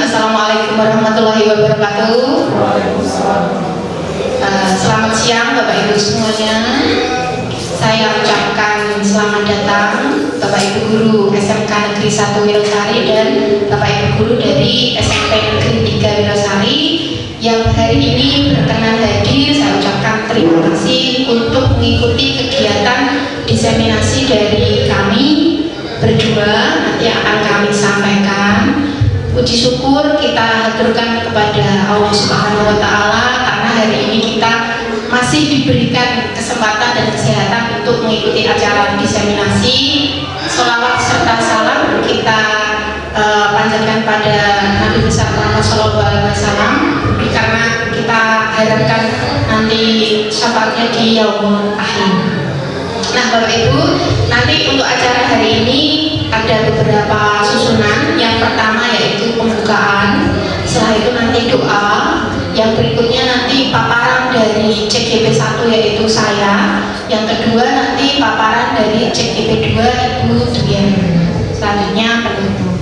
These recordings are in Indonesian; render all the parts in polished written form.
Assalamualaikum warahmatullahi wabarakatuh. Selamat siang Bapak Ibu semuanya. Saya ucapkan selamat datang Bapak Ibu Guru SMK Negeri 1 Wirosari dan Bapak Ibu Guru dari SMP Negeri 3 Wirosari yang hari ini berkenan hadir. Saya ucapkan terima kasih untuk mengikuti kegiatan diseminasi dari kami berdua. Nanti akan kami sampaikan. Puji syukur kita haturkan kepada Allah Subhanahu wa Ta'ala karena hari ini kita masih diberikan kesempatan dan kesehatan untuk mengikuti acara diseminasi. Sholawat serta salam kita panjatkan pada Nabi besar Muhammad Sallallahu Alaihi Wasallam karena kita harapkan nanti syafaatnya di yaumul akhir. Nah Bapak Ibu, nanti untuk acara hari ini ada beberapa susunan. Yang pertama yaitu pembukaan, setelah itu nanti doa, yang berikutnya nanti paparan dari CGP 1 yaitu saya, yang kedua nanti paparan dari CGP 2 Ibu Duyan, selanjutnya penutup.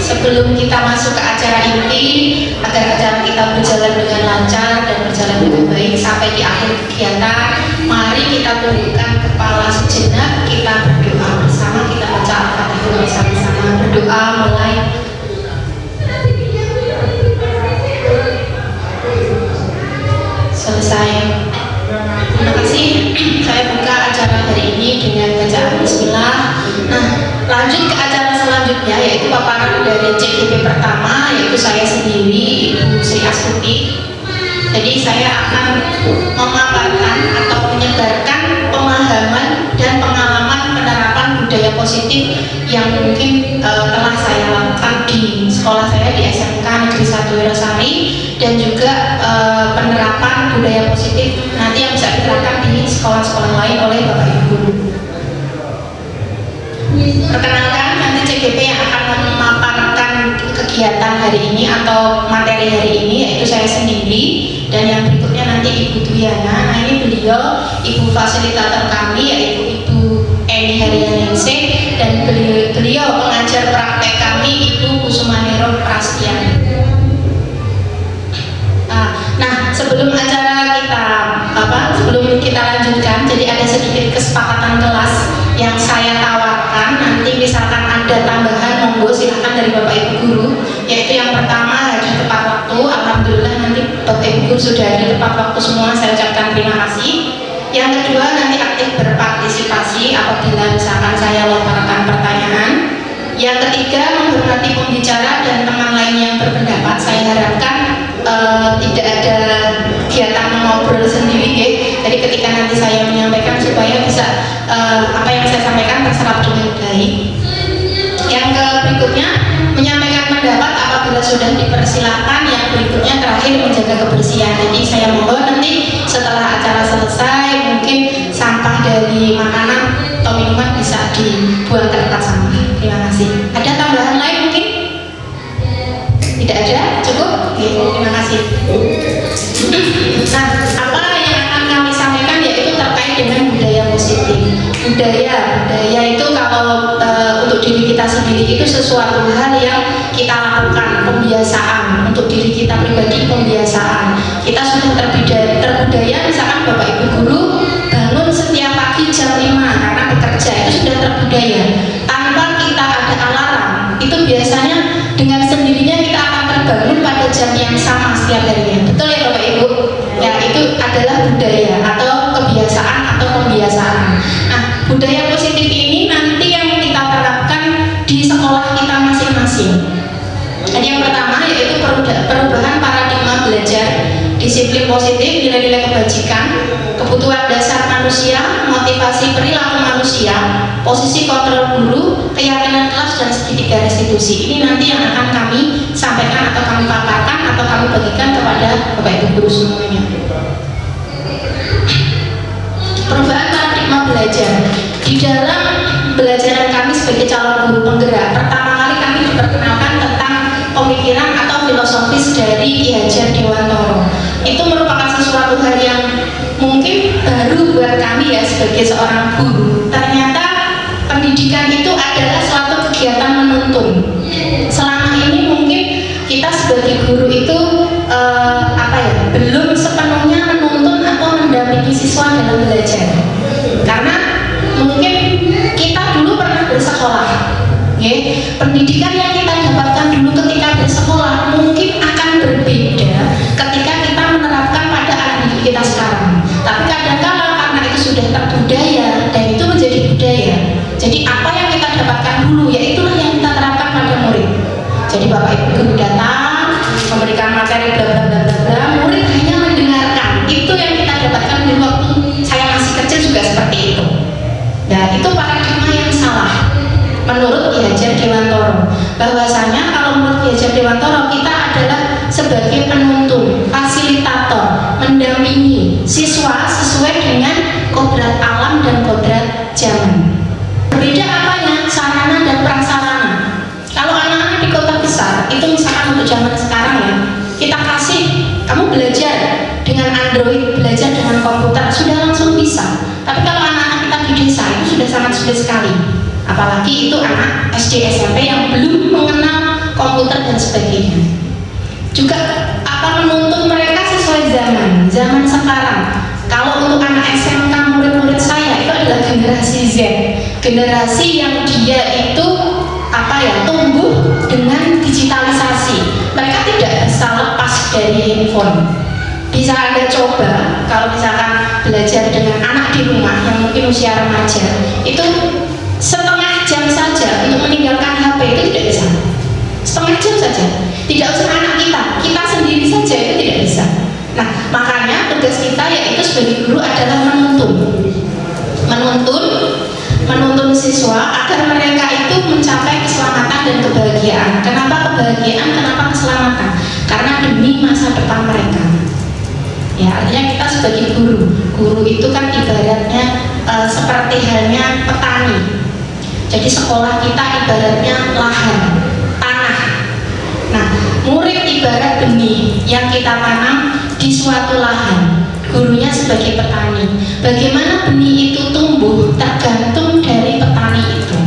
Sebelum kita masuk ke acara inti, agar acara kita berjalan dengan lancar dan berjalan dengan baik sampai di akhir kegiatan, mari kita tundukkan kepala sejenak, kita berdoa bersama, kita baca Al-Fatihah bersama-sama. Berdoa mulai. Selesai. Terima kasih. Saya buka acara hari ini dengan bacaan Bismillah. Nah, lanjut ke acara selanjutnya yaitu paparan dari CGP pertama, yaitu saya sendiri, Ibu Sri Astuti. Jadi saya akan memaparkan atau menyebarkan pemahaman dan pengalaman penerapan budaya positif yang mungkin telah saya lakukan di sekolah saya di SMK Negeri 1 Wirosari, dan juga penerapan budaya positif nanti yang bisa diterapkan di sekolah-sekolah lain oleh Bapak Ibu Guru. Perkenalkan, nanti CGP yang akan memaparkan kegiatan hari ini atau materi hari ini yaitu saya sendiri, dan yang berikutnya nanti Ibu Duyana. Nah ini beliau Ibu fasilitator kami yaitu Ibu Eni Haryaningsih, dan beliau pengajar praktek kami Ibu Kusumaniro Prastian. Nah sebelum acara sebelum kita lanjutkan, jadi ada sedikit kesepakatan kelas yang saya tawarkan. Nanti misalkan ada tambahan, monggo silahkan dari Bapak Ibu Guru. Yaitu yang pertama hadir tepat waktu. Alhamdulillah nanti Bapak Ibu Guru sudah hadir tepat waktu semua. Saya ucapkan terima kasih. Yang kedua nanti aktif berpartisipasi apabila misalkan saya lontarkan pertanyaan. Yang ketiga menghormati pembicara dan teman lain yang berpendapat. Saya harapkan tidak ada kegiatan mengobrol sendiri ya. Jadi ketika nanti saya menyampaikan supaya bisa apa yang saya sampaikan terserap dengan baik. Yang berikutnya menyampaikan pendapat apabila sudah dipersilahkan. Yang berikutnya terakhir menjaga kebersihan. Jadi saya mohon nanti setelah acara selesai mungkin sampah dari makanan atau minuman bisa dibuang ke tempat sampah. Terima kasih. Ada tambahan lain mungkin? Tidak ada? Cukup? Oke, terima kasih. Nah, apa yang akan kami sampaikan yaitu terkait dengan budaya positif. Budaya itu kalau untuk diri kita sendiri itu sesuatu hal yang kita lakukan, pembiasaan. Untuk diri kita pribadi pembiasaan. Kita sudah terbudaya, misalkan Bapak Ibu Guru bangun setiap pagi jam 5 karena bekerja, itu sudah terbudaya. Tanpa kita ada alarm, itu biasanya dengan sendirinya kita akan terbangun pada jam yang sama setiap harinya. Betul ya Bapak Ibu? Ya, itu adalah budaya atau kebiasaan atau pembiasaan. Nah, budaya positif ini nanti yang kita terapkan di sekolah kita masing-masing. Jadi yang pertama yaitu perubahan paradigma belajar, disiplin positif, nilai-nilai kebajikan, kebutuhan dasar manusia, motivasi perilaku manusia, posisi kontrol guru, keyakinan kelas, dan segitiga restitusi. Ini nanti yang akan kami sampaikan atau kami paparkan atau kami bagikan kepada Bapak Ibu Guru semuanya. Perubahan paradigma belajar. Di dalam belajaran kami sebagai calon guru penggerak, pertama kali kami diperkenalkan tentang pemikiran atau filosofis dari Ki Hajar Dewantoro. Itu merupakan sesuatu hal yang mungkin baru buat kami ya sebagai seorang guru. Ternyata pendidikan itu adalah suatu kegiatan menuntun. Selama ini mungkin kita sebagai guru itu belum sepenuhnya menuntun atau mendampingi siswa dalam belajar. Karena mungkin kita dulu pernah bersekolah, ya. Pendidikan yang kita dapatkan dulu ketika bersekolah mungkin akan berbeda ketika kita menerapkan pada anak didik kita sekarang. Tapi kadang-kala karena itu sudah terbudaya dan itu menjadi budaya, jadi apa yang kita dapatkan dulu ya itulah yang kita terapkan pada murid. Jadi Bapak Ibu guru datang memberikan materi bla bla bla bla bla, murid hanya mendengarkan. Itu yang kita dapatkan dulu waktu saya masih kecil juga seperti itu. Nah, itu paradigma yang salah menurut Ki Hajar Dewantoro. Bahwasanya kalau menurut Ki Hajar Dewantoro kita adalah sebagai penuntun, fasilitator, mendampingi siswa sesuai dengan kodrat alam dan kodrat zaman. Berbeda apanya? Sarana dan prasarana. Kalau anak-anak di kota besar, itu misalkan untuk zaman sekarang ya, kita kasih kamu belajar dengan Android, belajar dengan komputer, sudah langsung bisa. Tapi kalau anak-anak kita di desa itu sudah sangat sulit sekali. Apalagi itu anak SD SMP yang belum mengenal komputer dan sebagainya. Juga akan menuntut mereka sesuai zaman sekarang. Kalau untuk anak SMK murid-murid saya itu adalah generasi Z, generasi yang dia itu tumbuh dengan digitalisasi. Mereka tidak bisa lepas dari handphone. Bisa Anda coba kalau misalkan belajar dengan anak di rumah yang mungkin usia remaja, itu setengah jam saja untuk meninggalkan HP itu tidak bisa. Setengah jam saja. Tidak usah anak kita sendiri saja itu tidak bisa. Nah, makanya tugas kita yaitu sebagai guru adalah menuntun siswa agar mereka itu mencapai keselamatan dan kebahagiaan. Kenapa kebahagiaan? Kenapa keselamatan? Karena demi masa depan mereka. Ya, artinya kita sebagai guru itu kan ibaratnya seperti halnya petani. Jadi sekolah kita ibaratnya lahan, tanah. Nah, murid ibarat benih yang kita tanam di suatu lahan. Gurunya sebagai petani. Bagaimana benih itu tumbuh tergantung dari petani itu.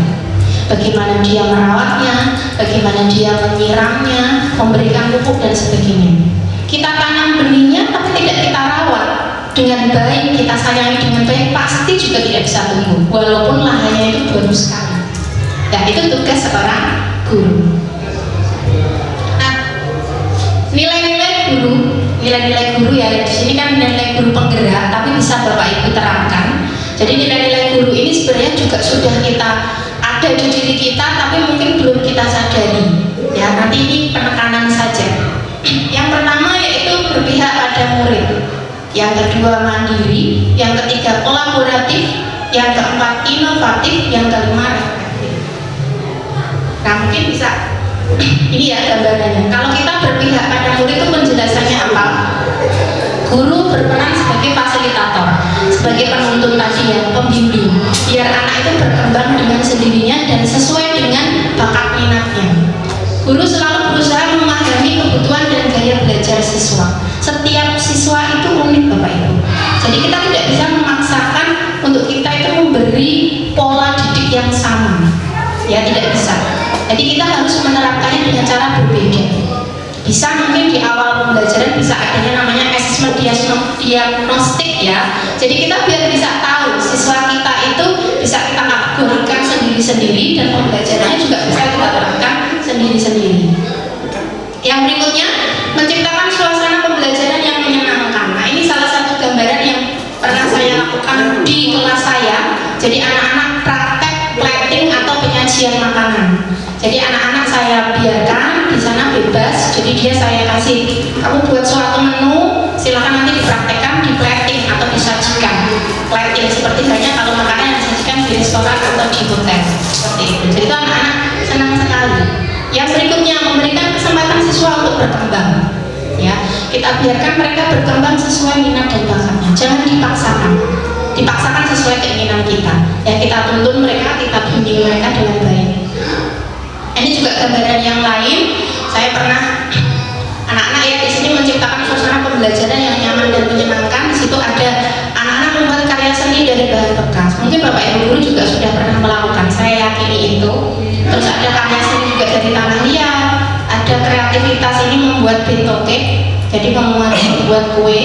Bagaimana dia merawatnya, bagaimana dia menyiramnya, memberikan pupuk dan sebagainya. Kita tanam benihnya tapi tidak kita rawat dengan baik, kita sayangi dengan baik, pasti juga tidak bisa tumbuh walaupun lahannya itu bagus sekali. Nah, itu tugas seorang guru. Nah, nilai-nilai guru ya di sini kan nilai guru penggerak, tapi bisa Bapak Ibu terapkan. Jadi nilai-nilai guru ini sebenarnya juga sudah kita ada di diri kita, tapi mungkin belum kita sadari. Ya, nanti ini penekanan saja. Yang pertama yaitu berpihak pada murid. Yang kedua mandiri, yang ketiga kolaboratif, yang keempat inovatif, yang kelima reflektif. Nah, mungkin bisa ini ya gambarannya. Kalau kita berpihak pada murid itu penjelasannya apa? Guru berperan sebagai fasilitator, sebagai penuntun tadi ya, pembimbing, biar anak itu berkembang dengan sendirinya dan sesuai dengan bakat minatnya. Guru selalu berusaha memahami kebutuhan dan gaya belajar siswa. Setiap siswa itu unik Bapak Ibu. Jadi kita tidak bisa memaksakan untuk kita itu memberi pola didik yang sama. Ya, tidak bisa. Jadi kita harus menerapkannya dengan cara berbeda. Bisa mungkin di awal pembelajaran bisa adanya namanya assessment diagnostik ya. Jadi kita biar bisa tahu siswa kita itu bisa kita kategorikan sendiri-sendiri dan pembelajarannya juga bisa kita terapkan sendiri-sendiri. Yang berikutnya, menciptakan suasana pembelajaran yang menyenangkan. Nah, ini salah satu gambaran yang pernah saya lakukan di kelas saya. Jadi anak-anak praktek plating atau penyajian makanan. Jadi anak-anak saya biarkan di sana bebas. Jadi saya kasih, kamu buat suatu menu, silakan nanti dipraktekkan di plating atau disajikan. Plating seperti halnya kalau makanan yang disajikan di restoran atau di hotel seperti itu. Jadi itu anak-anak senang sekali. Yang berikutnya, memberikan kesempatan siswa untuk berkembang. Ya, kita biarkan mereka berkembang sesuai minat dan bakatnya. Jangan dipaksakan. Dipaksakan sesuai keinginan kita. Ya, kita tuntun mereka, kita bimbing mereka dengan baik. Ini juga gambaran yang lain. Saya pernah anak-anak ya di sini menciptakan menciptakan suasana pembelajaran yang nyaman dan menyenangkan. Di situ ada anak-anak membuat karya seni dari bahan bekas. Mungkin Bapak Ibu guru juga sudah pernah melakukan, saya yakini itu. Terus ada karya seni juga dari tanah liat, ada kreativitas ini membuat bentoke, jadi membuat kue.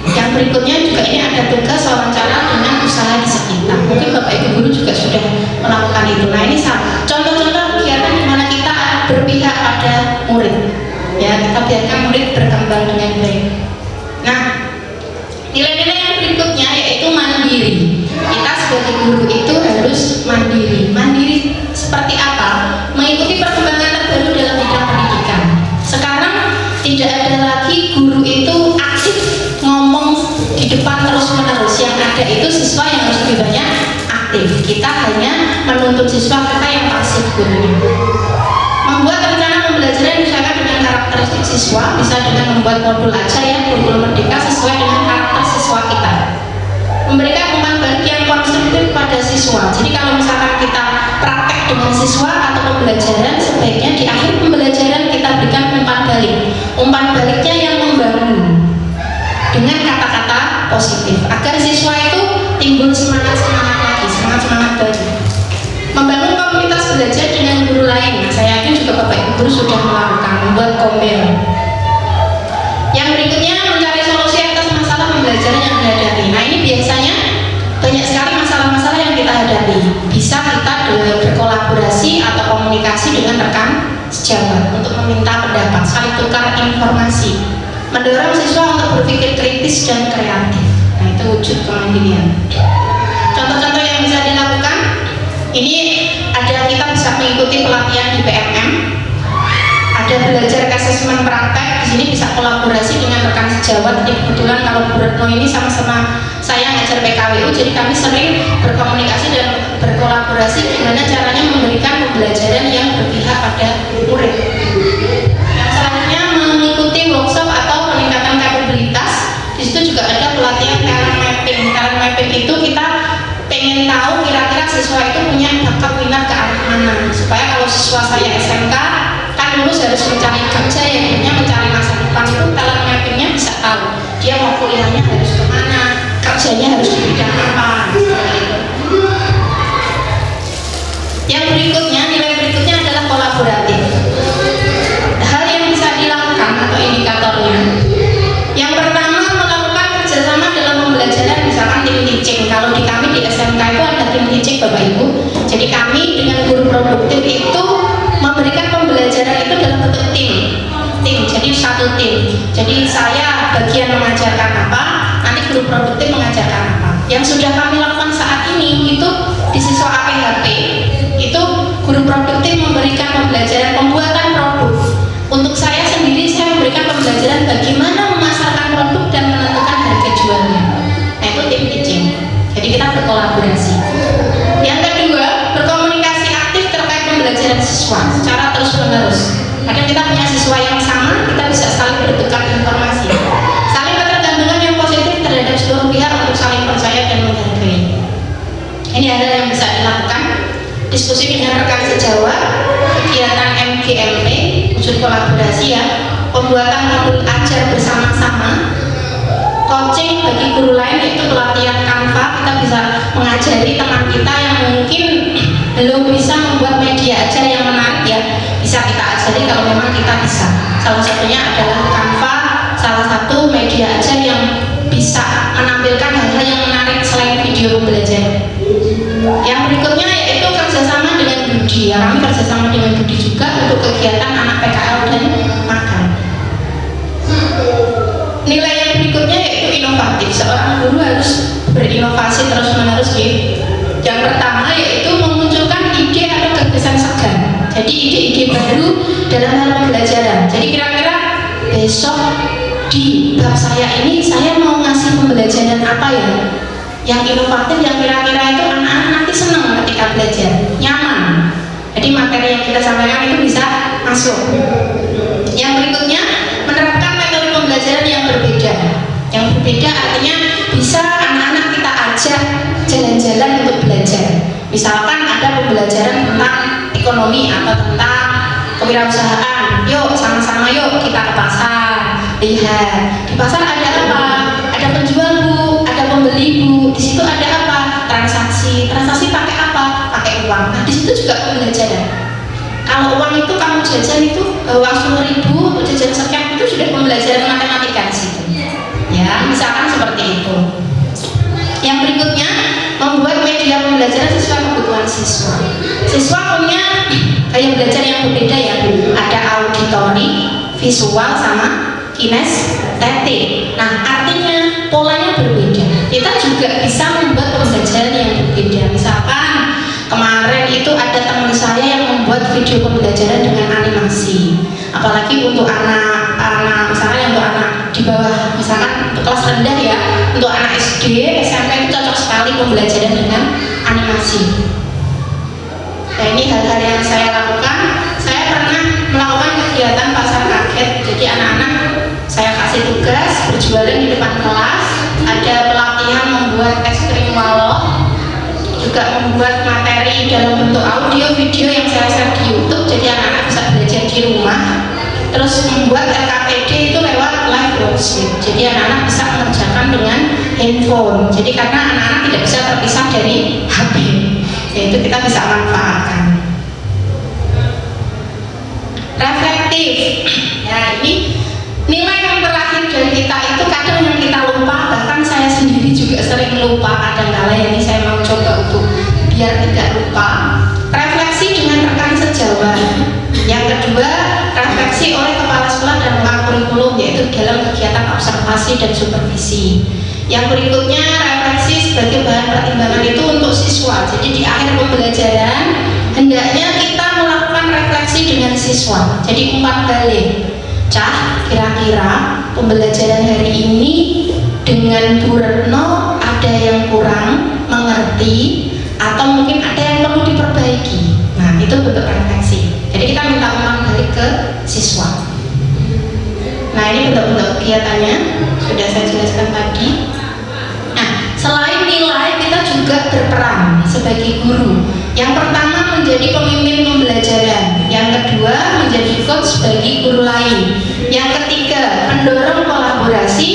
Yang berikutnya juga ini ada tugas wawancara dengan usaha di sekitar. Mungkin Bapak Ibu guru juga sudah melakukan itu. Nah ini contoh-contoh kegiatan di mana kita berpihak pada murid. Ya, kita biarkan murid berkembang dengan baik. Nah, nilai-nilai yang berikutnya yaitu mandiri. Kita sebagai guru itu harus mandiri. Mandiri seperti apa? Mengikuti perkembangan terbaru dalam bidang pendidikan. Sekarang tidak ada lagi guru itu aktif ngomong di depan terus-menerus. Yang ada itu siswa yang harus lebih banyak aktif. Kita hanya menuntut siswa kita yang pasif gurunya. Membuat rencana pembelajaran disesuaikan dengan karakteristik siswa, bisa dengan membuat modul ajar yang kurikulum merdeka sesuai dengan karakter siswa kita. Memberikan umpan balik yang konstruktif pada siswa. Jadi kalau misalkan kita praktek dengan siswa atau pembelajaran, sebaiknya di akhir pembelajaran kita berikan umpan balik. Umpan baliknya yang membangun dengan kata-kata positif agar siswa itu timbul semangat lagi, semangat baru. Membangun komunitas belajar dengan guru lain. Saya yakin juga Bapak Ibu guru sudah melakukan, membuat kombel. Yang berikutnya mencari solusi atas masalah pembelajaran yang dihadapi. Nah ini biasanya banyak sekali masalah-masalah yang kita hadapi. Bisa kita berkolaborasi atau komunikasi dengan rekan sejawat untuk meminta pendapat, saling tukar informasi, mendorong siswa untuk berpikir kritis dan kreatif. Nah itu wujud kemandirian. Contoh-contoh yang bisa dilakukan, ini ada, kita bisa mengikuti pelatihan di PMM, ada belajar asesmen praktek. Di sini bisa kolaborasi dengan rekan sejawat. Jadi kebetulan kalau Bu Retno ini sama-sama saya ngajar PKWU, jadi kami sering berkomunikasi dan berkolaborasi gimana caranya memberikan pembelajaran yang berpihak pada murid. Yang selanjutnya mengikuti workshop atau peningkatan kapabilitas. Di situ juga ada pelatihan talent mapping. Talent mapping itu kita pengen tahu kira-kira siswa itu punya bakat minat ke arah mana, supaya kalau siswa saya SMK kan lulus harus mencari kerja, yang punya mencari masa depan, itu talent mappingnya bisa tahu dia mau kuliahnya harus kemana, kerjanya harus di bidang apa. Yang berikutnya, nilai berikutnya adalah kolaboratif. Hal yang bisa dilakukan atau indikatornya, yang pertama melakukan kerjasama dalam pembelajaran, misalkan tim teaching. Kalau di kami di SMK itu ada tim teaching Bapak Ibu. Jadi kami dengan guru produktif itu memberikan pembelajaran itu dalam bentuk tim. Jadi satu tim. Jadi saya bagian mengajarkan apa, nanti guru produktif mengajarkan apa. Yang sudah kami lakukan saat ini itu di siswa APHP itu guru produktif memberikan pembelajaran pembuatan produk. Untuk saya sendiri, saya memberikan pembelajaran bagaimana memasarkan produk dan menentukan harga jualnya. Nah itu tim teaching. Jadi kita berkolaborasi. Yang kedua, berkomunikasi aktif terkait pembelajaran siswa secara terus-menerus. Kadang kita punya siswa yang sama, kita bisa saling bertukar informasi, saling ketergantungan yang positif terhadap seluruh pihak untuk saling percaya dan menghargai. Ini adalah yang bisa dilakukan. Diskusi dengan rekan sejawat, kegiatan MGMP, wujud kolaborasi ya, pembuatan modul ajar bersama-sama, coaching bagi guru lain yaitu pelatihan Canva. Kita bisa mengajari teman kita yang mungkin belum bisa membuat media ajar yang menarik ya, bisa kita ajari kalau memang kita bisa. Salah satunya adalah Canva, salah satu media ajar yang bisa menampilkan hal-hal yang menarik selain video pembelajaran. Yang berikutnya yaitu kerjasama dengan Budi. Ya, kami kerjasama dengan Budi juga untuk kegiatan anak PKL dan magang. Nilai yang berikutnya yaitu inovatif. Seorang guru harus berinovasi terus-menerus ya. Yang pertama yaitu memunculkan ide atau gagasan segar. Jadi ide-ide baru dalam hal pembelajaran. Jadi kira-kira besok di bab saya ini saya mau ngasih pembelajaran apa ya? Yang inovatif, yang kira-kira itu anak-anak nanti senang ketika belajar, nyaman. Jadi materi yang kita sampaikan itu bisa masuk. Yang berikutnya menerapkan metode pembelajaran yang berbeda. Yang berbeda artinya bisa anak-anak kita ajak jalan-jalan untuk belajar. Misalkan ada pembelajaran tentang ekonomi atau tentang kewirausahaan, yuk sama-sama yuk kita ke pasar, lihat di pasar ada apa, ada penjual bu, ada pembeli bu, di situ ada apa, transaksi pakai apa, pakai uang. Nah di situ juga pembelajaran. Kalau uang itu kamu jajan itu uang 10.000 untuk jajan sekian, itu sudah pembelajaran matematika di situ. Ya misalkan seperti itu. Yang berikutnya, membuat media pembelajaran sesuai kebutuhan siswa. Siswa punya gaya belajar yang berbeda ya bu. Ada auditori, visual sama kinestetik. Nah artinya polanya berbeda. Kita juga bisa membuat pembelajaran yang berbeda. Misalkan kemarin itu ada teman saya yang membuat video pembelajaran dengan animasi. Apalagi untuk anak misalnya untuk anak di bawah, misalkan untuk kelas rendah ya, untuk anak SD, SMP itu cocok sekali pembelajaran dengan animasi. Nah ini hal-hal yang saya lakukan. Saya pernah melakukan kegiatan pasar kaget. Jadi anak-anak saya kasih tugas berjualan di depan kelas. Ada pelatihan membuat es krim walok, juga membuat materi dalam bentuk audio, video yang saya share di YouTube. Jadi anak-anak bisa belajar di rumah. Terus membuat LKPD itu lewat live worksheet. Jadi anak-anak bisa mengerjakan dengan handphone. Jadi karena anak-anak tidak bisa terpisah dari HP, yaitu kita bisa manfaatkan. Reflektif. Ya ini nilai yang terakhir dari kita itu kadang yang kita lupa, bahkan saya sendiri juga sering lupa kadang-kala. Ini saya mau coba untuk biar tidak lupa. Refleksi dengan rekan sejawat. Yang kedua, refleksi oleh kepala sekolah dan ruang kurikulum, yaitu dalam kegiatan observasi dan supervisi. Yang berikutnya, refleksi sebagai bahan pertimbangan itu untuk siswa. Jadi di akhir pembelajaran hendaknya kita melakukan refleksi dengan siswa. Jadi umpan balik. Cah, kira-kira pembelajaran hari ini dengan Bu Retno ada yang kurang mengerti atau mungkin ada yang perlu diperbaiki. Nah itu bentuk refleksi. Jadi kita minta umpan balik ke siswa. Nah ini bentuk-bentuk kegiatannya sudah saya jelaskan tadi. Nah selain nilai, kita juga berperan sebagai guru. Yang pertama menjadi pemimpin pembelajaran. Yang kedua menjadi coach bagi guru lain. Yang ketiga mendorong kolaborasi.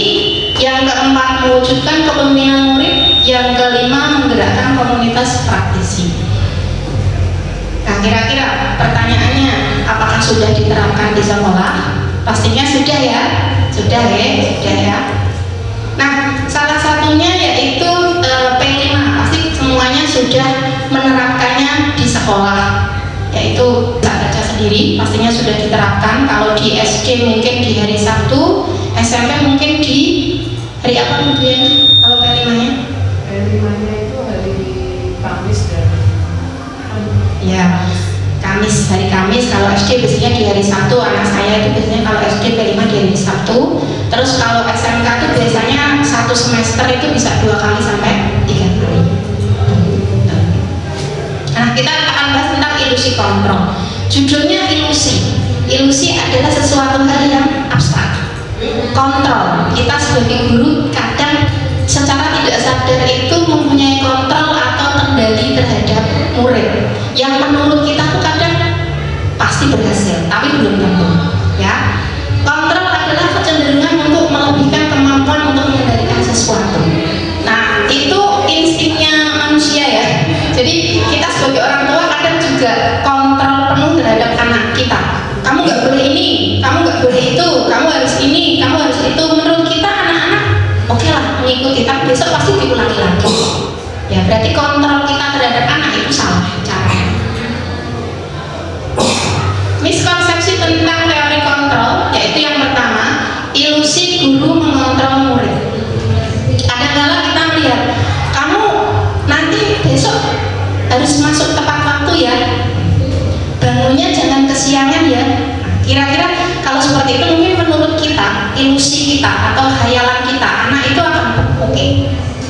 Yang keempat mewujudkan kepemimpinan murid. Yang kelima menggerakkan komunitas praktisi. Nah kira-kira pertanyaannya, apakah sudah diterapkan di sekolah? Pastinya sudah ya, sudah ya. Nah salah satunya yaitu P5, pasti semuanya sudah menerapkannya di sekolah, yaitu baca sendiri pastinya sudah diterapkan. Kalau di SD mungkin di hari Sabtu, SMP mungkin di hari apa kemudian kalau P5-nya? P5-nya itu hari Kamis dan ya Kamis, hari Kamis. Kalau SD biasanya di hari Sabtu. Anak saya itu biasanya kalau SD P5 di hari Sabtu. Terus kalau SMK itu biasanya satu semester itu bisa 2 kali sampai 3 kali. Nah kita akan bahas tentang ilusi kontrol. Judulnya ilusi. Ilusi adalah sesuatu hal yang abstrak. Kontrol, kita sebagai guru kadang secara tidak sadar itu mempunyai kontrol atau kendali terhadap murid yang menurut kita tuh kadang pasti berhasil, tapi belum tentu ya. Kontrol adalah kecenderungan untuk melebihkan kemampuan untuk mengendalikan sesuatu. Nah itu instingnya manusia ya. Jadi kita sebagai orang tua kadang juga kontrol penuh terhadap anak kita. Kamu nggak boleh ini, kamu nggak boleh itu, kamu harus ini, kamu harus itu. Menurut kita anak-anak oke lah mengikuti, tapi besok pasti diulangi lagi. Ya berarti kontrol kita terhadap anak itu salah caranya. Miskonsepsi tentang teori kontrol, yaitu yang pertama, ilusi guru mengontrol murid. Kadang-kadang kita melihat, kamu nanti besok harus masuk tepat waktu ya, bangunnya jangan kesiangan ya. Kira-kira kalau seperti itu mungkin menurut kita, ilusi kita atau khayalan kita, anak itu akan oke.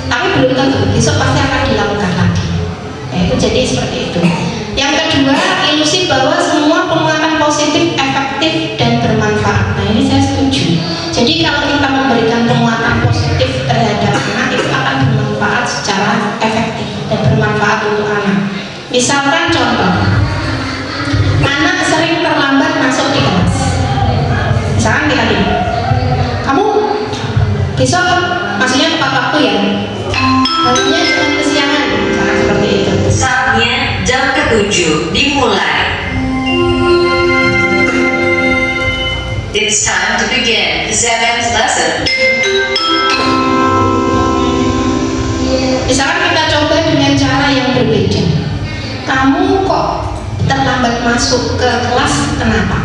Tapi belum tentu, besok pasti akan dilakukan lagi. Ya, itu jadi seperti itu. Yang kedua, ilusi bahwa semua penguatan positif, efektif, dan bermanfaat. Nah ini saya setuju. Jadi kalau kita memberikan penguatan positif terhadap anak, itu akan bermanfaat secara efektif dan bermanfaat untuk anak. Misalkan contoh, anak sering terlambat masuk di kelas. Misalkan kita ini, bangunnya jangan kesiangan, misalkan seperti itu. Saatnya jam ke-7 dimulai. It's time to begin the 7th lesson. Misalkan kita coba dengan cara yang berbeda. Kamu kok terlambat masuk ke kelas, kenapa?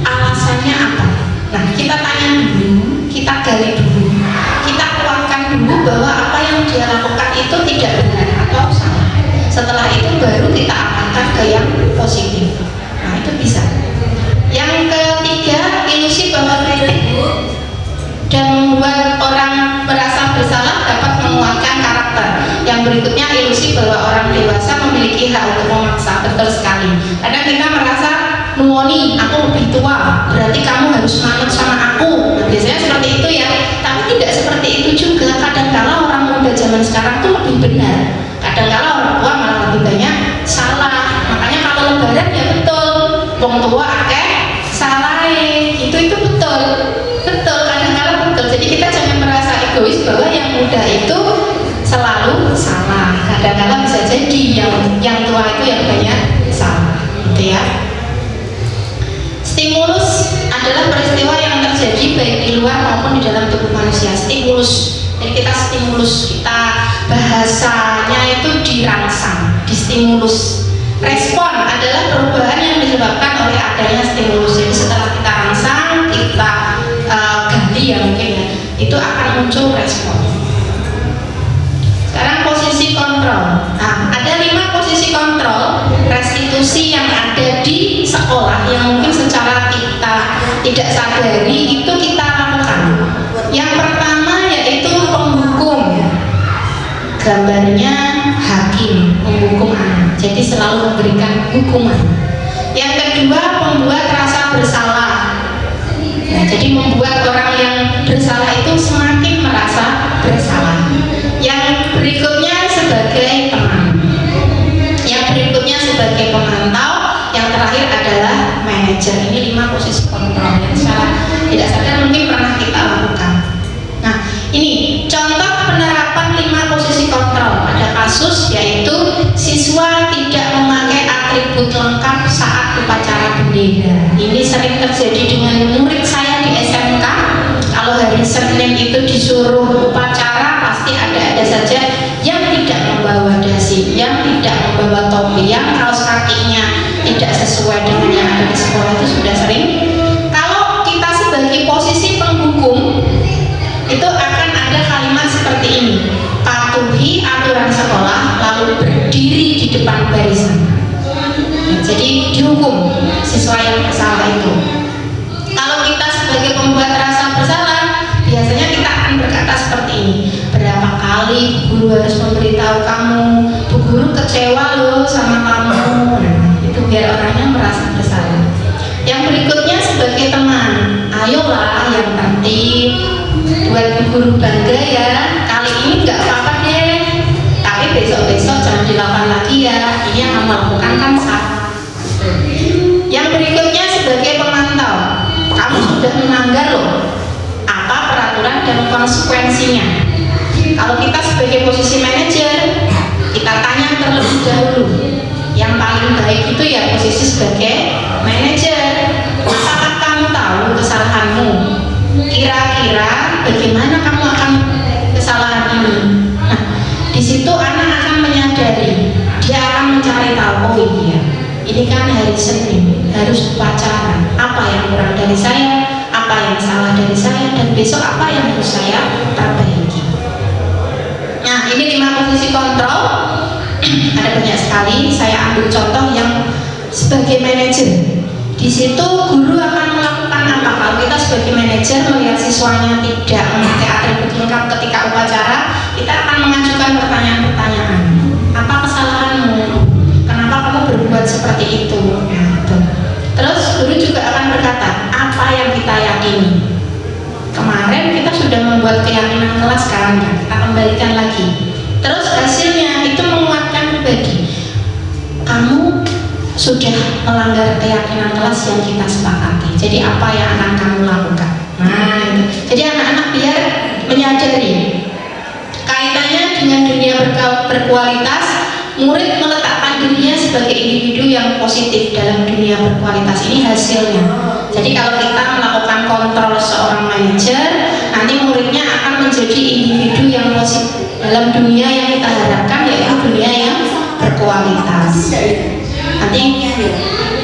Alasannya apa? Nah, kita tanya dulu, kita gali dulu, kita kuatkan dulu bahwa apa yang dia lakukan itu tidak benar atau salah. Setelah itu baru kita arahkan ke yang positif. Nah, itu bisa. Yang ketiga, ilusi bahwa kritik dan membuat orang merasa bersalah dapat menguatkan karakter. Yang berikutnya, ilusi bahwa orang dewasa memiliki hak untuk memaksa. Betul sekali. Kadang kita merasa nuwoni, aku lebih tua, berarti kamu harus manut sama aku. Nah, biasanya seperti itu ya. Tapi tidak seperti itu juga. Kadang-kala orang muda zaman sekarang tuh lebih benar. Kadang-kala orang tua malah lebih banyak salah. Makanya kalau lebaran ya betul, wong tua akeh salah, itu betul. Betul, kadang-kala betul. Jadi kita jangan merasa egois bahwa yang muda itu selalu salah. Kadang-kala bisa jadi yang tua itu yang banyak salah, gitu ya. Stimulus adalah peristiwa yang terjadi baik di luar maupun di dalam tubuh manusia. Stimulus, jadi kita stimulus, kita bahasanya itu dirangsang, distimulus. Respon adalah perubahan yang disebabkan oleh adanya stimulus. Jadi setelah kita rangsang, kita ganti ya mungkin ya, itu akan muncul respon. Sekarang posisi kontrol. Nah, ada 5 posisi kontrol restitusi yang ada di sekolah yang mungkin secara kita tidak sadari itu kita lakukan. Yang pertama yaitu penghukum. Gambarnya hakim menghukum anak, jadi selalu memberikan hukuman. Yang kedua, membuat rasa bersalah. Nah, jadi membuat orang yang bersalah itu semakin merasa bersalah. Yang berikutnya sebagai teman. Yang berikutnya sebagai pemantau. Yang terakhir adalah manajer. Ini 5 posisi kontrol yang secara tidak sadar mungkin pernah kita lakukan. Nah, ini contoh penerapan 5 posisi kontrol. Ada kasus yaitu siswa tidak memakai atribut lengkap saat upacara bendera. Ini sering terjadi dengan murid saya di SMK. Kalau hari Senin itu disuruh upacara, pasti ada saja yang tidak membawa dasi, yang tidak membawa topi, yang kaos kakinya tidak sesuai dengan yang ada di sekolah. Itu sudah sering. Kalau kita sebagai posisi penghukum, itu akan ada kalimat seperti ini: patuhi aturan sekolah lalu berdiri di depan barisan. Jadi dihukum siswa yang bersalah itu. Kalau kita sebagai pembuat rasa bersalah, biasanya kita akan berkata seperti ini: berapa kali guru harus memberitahu kamu, bu guru kecewa loh sama kamu. Nah, itu biar orangnya merasa bersalah. Yang berikutnya sebagai teman, ayolah yang tertib, buat bu guru bangga ya, kali ini nggak apa-apa deh, tapi besok-besok jangan dilakukan lagi ya, ini yang kamu lakukan kan salah. Yang berikutnya sebagai pemantau, kamu sudah melanggar loh, apa peraturan dan konsekuensinya. Kalau kita sebagai posisi manajer, kita tanya terlebih dahulu. Yang paling baik itu ya posisi sebagai manajer. Apakah kamu tahu kesalahanmu? Kira-kira bagaimana kamu akan kesalahan ini? Nah, di situ anak akan menyadari, dia akan mencari tahu, oh iya, ini kan hari Senin, harus upacara. Apa yang kurang dari saya? Apa yang salah dari saya? Dan besok apa yang harus saya perbaiki? Nah, ini 5 posisi kontrol. Ada banyak sekali. Saya ambil contoh yang sebagai manajer. Di situ guru akan melakukan apa? Kalau kita sebagai manajer melihat siswanya tidak memakai atribut lengkap ketika upacara, kita akan mengajukan pertanyaan-pertanyaan. Apa kesalahanmu? Kenapa kamu berbuat seperti itu? Nah, itu. Terus guru juga akan berkata, apa yang kita yakini? Kemarin kita sudah membuat keyakinan kelas kan, kita kembalikan lagi. Terus hasilnya itu menguatkan pribadi. Kamu sudah melanggar keyakinan kelas yang kita sepakati. Jadi apa yang akan kamu lakukan? Nah, itu. Jadi anak-anak biar menyadari dengan dunia berkualitas, murid meletakkan dirinya sebagai individu yang positif dalam dunia berkualitas. Ini hasilnya. Jadi kalau kita melakukan kontrol seorang manajer, nanti muridnya akan menjadi individu yang positif dalam dunia yang kita harapkan, yaitu dunia yang berkualitas. Nanti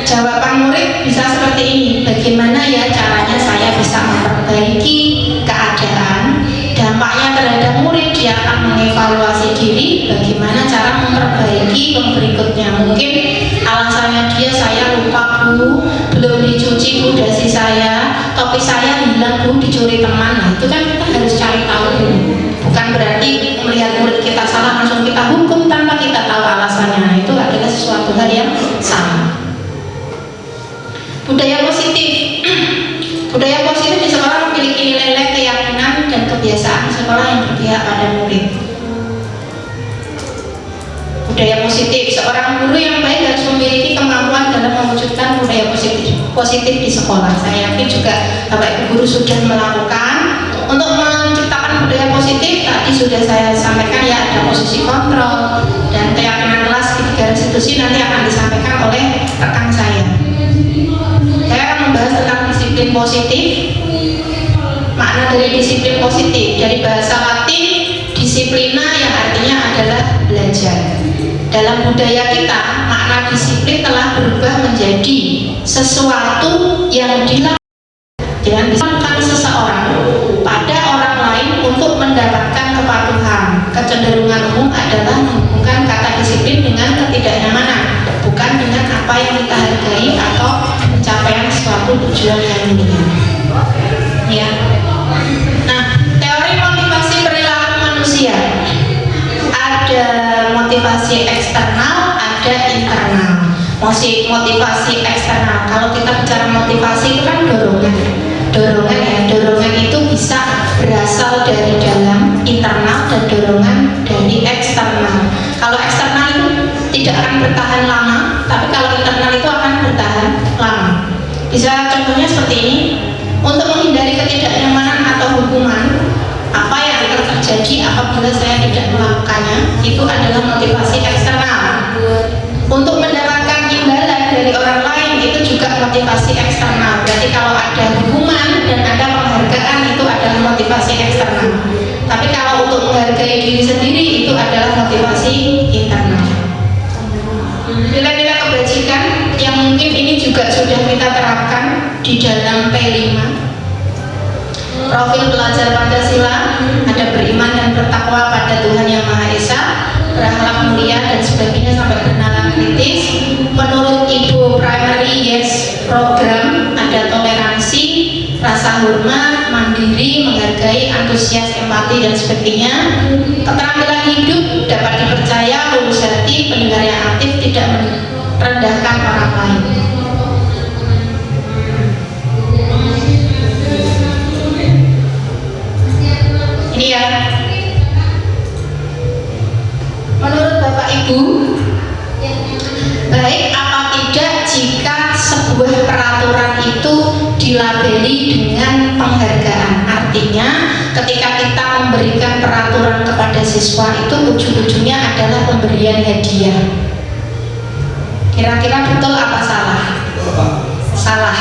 jawaban murid bisa seperti ini: bagaimana ya caranya saya bisa memperbaiki keadaan? Dampaknya terhadap murid, dia akan mengevaluasi diri, bagaimana cara memperbaiki yang berikutnya. Mungkin alasannya dia, saya lupa bu, belum dicuci bu dasi saya, topi saya hilang bu, dicuri teman. Nah, itu kan kita harus cari tahu dulu. Bukan berarti melihat murid kita salah langsung kita hukum tanpa kita tahu alasannya. Nah, itu adalah sesuatu hal yang salah. Budaya positif. Budaya positif di sekolah memiliki nilai-nilai keyakinan dan kebiasaan sekolah yang berpihak pada murid. Budaya positif, seorang guru yang baik harus memiliki kemampuan dalam mewujudkan budaya positif di sekolah. Saya yakin juga Bapak Ibu guru sudah melakukan. Untuk menciptakan budaya positif, tadi sudah saya sampaikan ya, ada posisi kontrol dan keyakinan kelas di 3 institusi nanti akan disampaikan oleh rekan saya. Saya akan membahas tentang disiplin positif. Makna dari disiplin positif dari bahasa Latin disiplina, yang artinya adalah belajar. Dalam budaya kita, makna disiplin telah berubah menjadi sesuatu yang dilakukan seseorang pada orang lain untuk mendapatkan kepatuhan. Kecenderungan umum adalah menghubungkan kata disiplin dengan ketidaknyamanan, bukan dengan apa yang kita hargai atau pencapaian suatu tujuan yang mulia. Ya. Nah, teori motivasi perilaku manusia, ada motivasi eksternal, ada internal. Motivasi eksternal, kalau kita bicara motivasi itu kan dorongan ya. Dorongan itu bisa berasal dari dalam internal dan dorongan dari eksternal. Kalau eksternal itu tidak akan bertahan lama, tapi kalau internal itu akan bertahan lama. Bisa contohnya seperti ini: untuk menghindari ketidaknyamanan atau hukuman, apa yang akan terjadi apabila saya tidak melakukannya, itu adalah motivasi eksternal. Untuk mendapatkan imbalan dari orang lain, itu juga motivasi eksternal. Berarti kalau ada hukuman dan ada penghargaan, itu adalah motivasi eksternal. Tapi kalau untuk menghargai diri sendiri, itu adalah motivasi internal. Nilai-nilai kebajikan yang mungkin ini juga sudah kita terapkan di dalam P5. Profil pelajar Pancasila, ada beriman dan bertakwa pada Tuhan Yang Maha Esa, berakhlak mulia dan sebagainya sampai bernalar kritis. Menurut Ibu Primary Yes program, ada toleransi, rasa hormat, mandiri, menghargai, antusias, empati dan sebagainya. Keterampilan hidup, dapat dipercaya, lulus hati, pendengar yang aktif, tidak merendahkan orang lain. Ini ya. Menurut Bapak Ibu, baik apa tidak jika sebuah peraturan itu dilabeli dengan penghargaan? Artinya ketika kita memberikan peraturan kepada siswa, itu ujung-ujungnya adalah pemberian hadiah. Kira-kira betul apa salah? Salah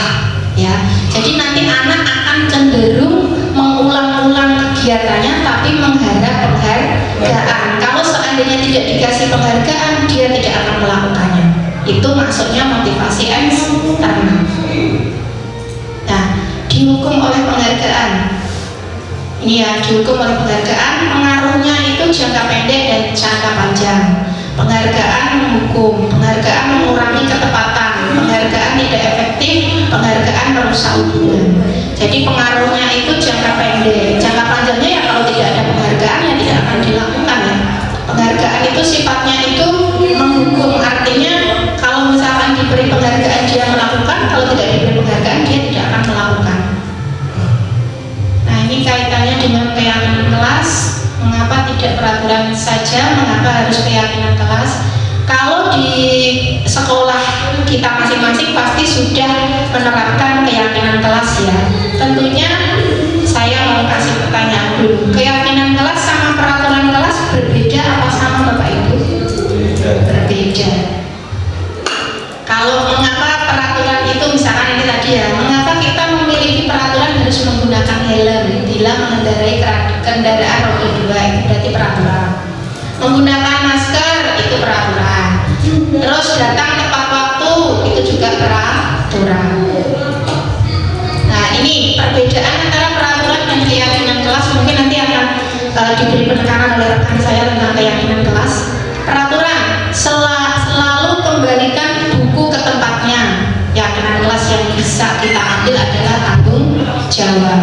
ya. Jadi nanti anak akan cenderung mengulang-ulang kegiatannya tapi mengharap penghargaan. Kalau seandainya tidak dikasih penghargaan, dia tidak akan melakukannya. Itu maksudnya motivasi eksternal. Nah, dihukum oleh penghargaan. Ini ya, dihukum oleh penghargaan, pengaruhnya itu jangka pendek dan jangka panjang. Penghargaan menghukum, penghargaan mengurangi ketepatan, penghargaan tidak efektif, penghargaan merusak hubungan. Jadi pengaruhnya itu jangka pendek, jangka panjangnya ya kalau tidak ada penghargaan ya tidak akan dilakukan ya. Penghargaan itu sifatnya itu menghukum, artinya kalau misalkan diberi penghargaan dia melakukan, kalau tidak diberi penghargaan dia tidak akan melakukan. Nah, ini kaitannya dengan keyakinan kelas. Mengapa tidak peraturan saja, mengapa harus keyakinan kelas? Kalau di sekolah kita masing-masing pasti sudah menerapkan keyakinan kelas ya. Tentunya saya mau kasih pertanyaan dulu, keyakinan kelas sama peraturan kelas berbeda berbeda. Kalau mengapa peraturan itu, misalkan ini tadi ya, mengapa kita memiliki peraturan harus menggunakan helm bila mengendarai kendaraan roda 2, itu berarti peraturan. Menggunakan masker itu peraturan. Terus datang tepat waktu itu juga peraturan. Nah, ini perbedaan antara peraturan dan keyakinan kelas. Mungkin nanti akan diberi penekanan oleh rekan saya tentang keyakinan kelas. Peraturan selalu kembalikan buku ke tempatnya. Keyakinan kelas yang bisa kita ambil adalah tanggung jawab.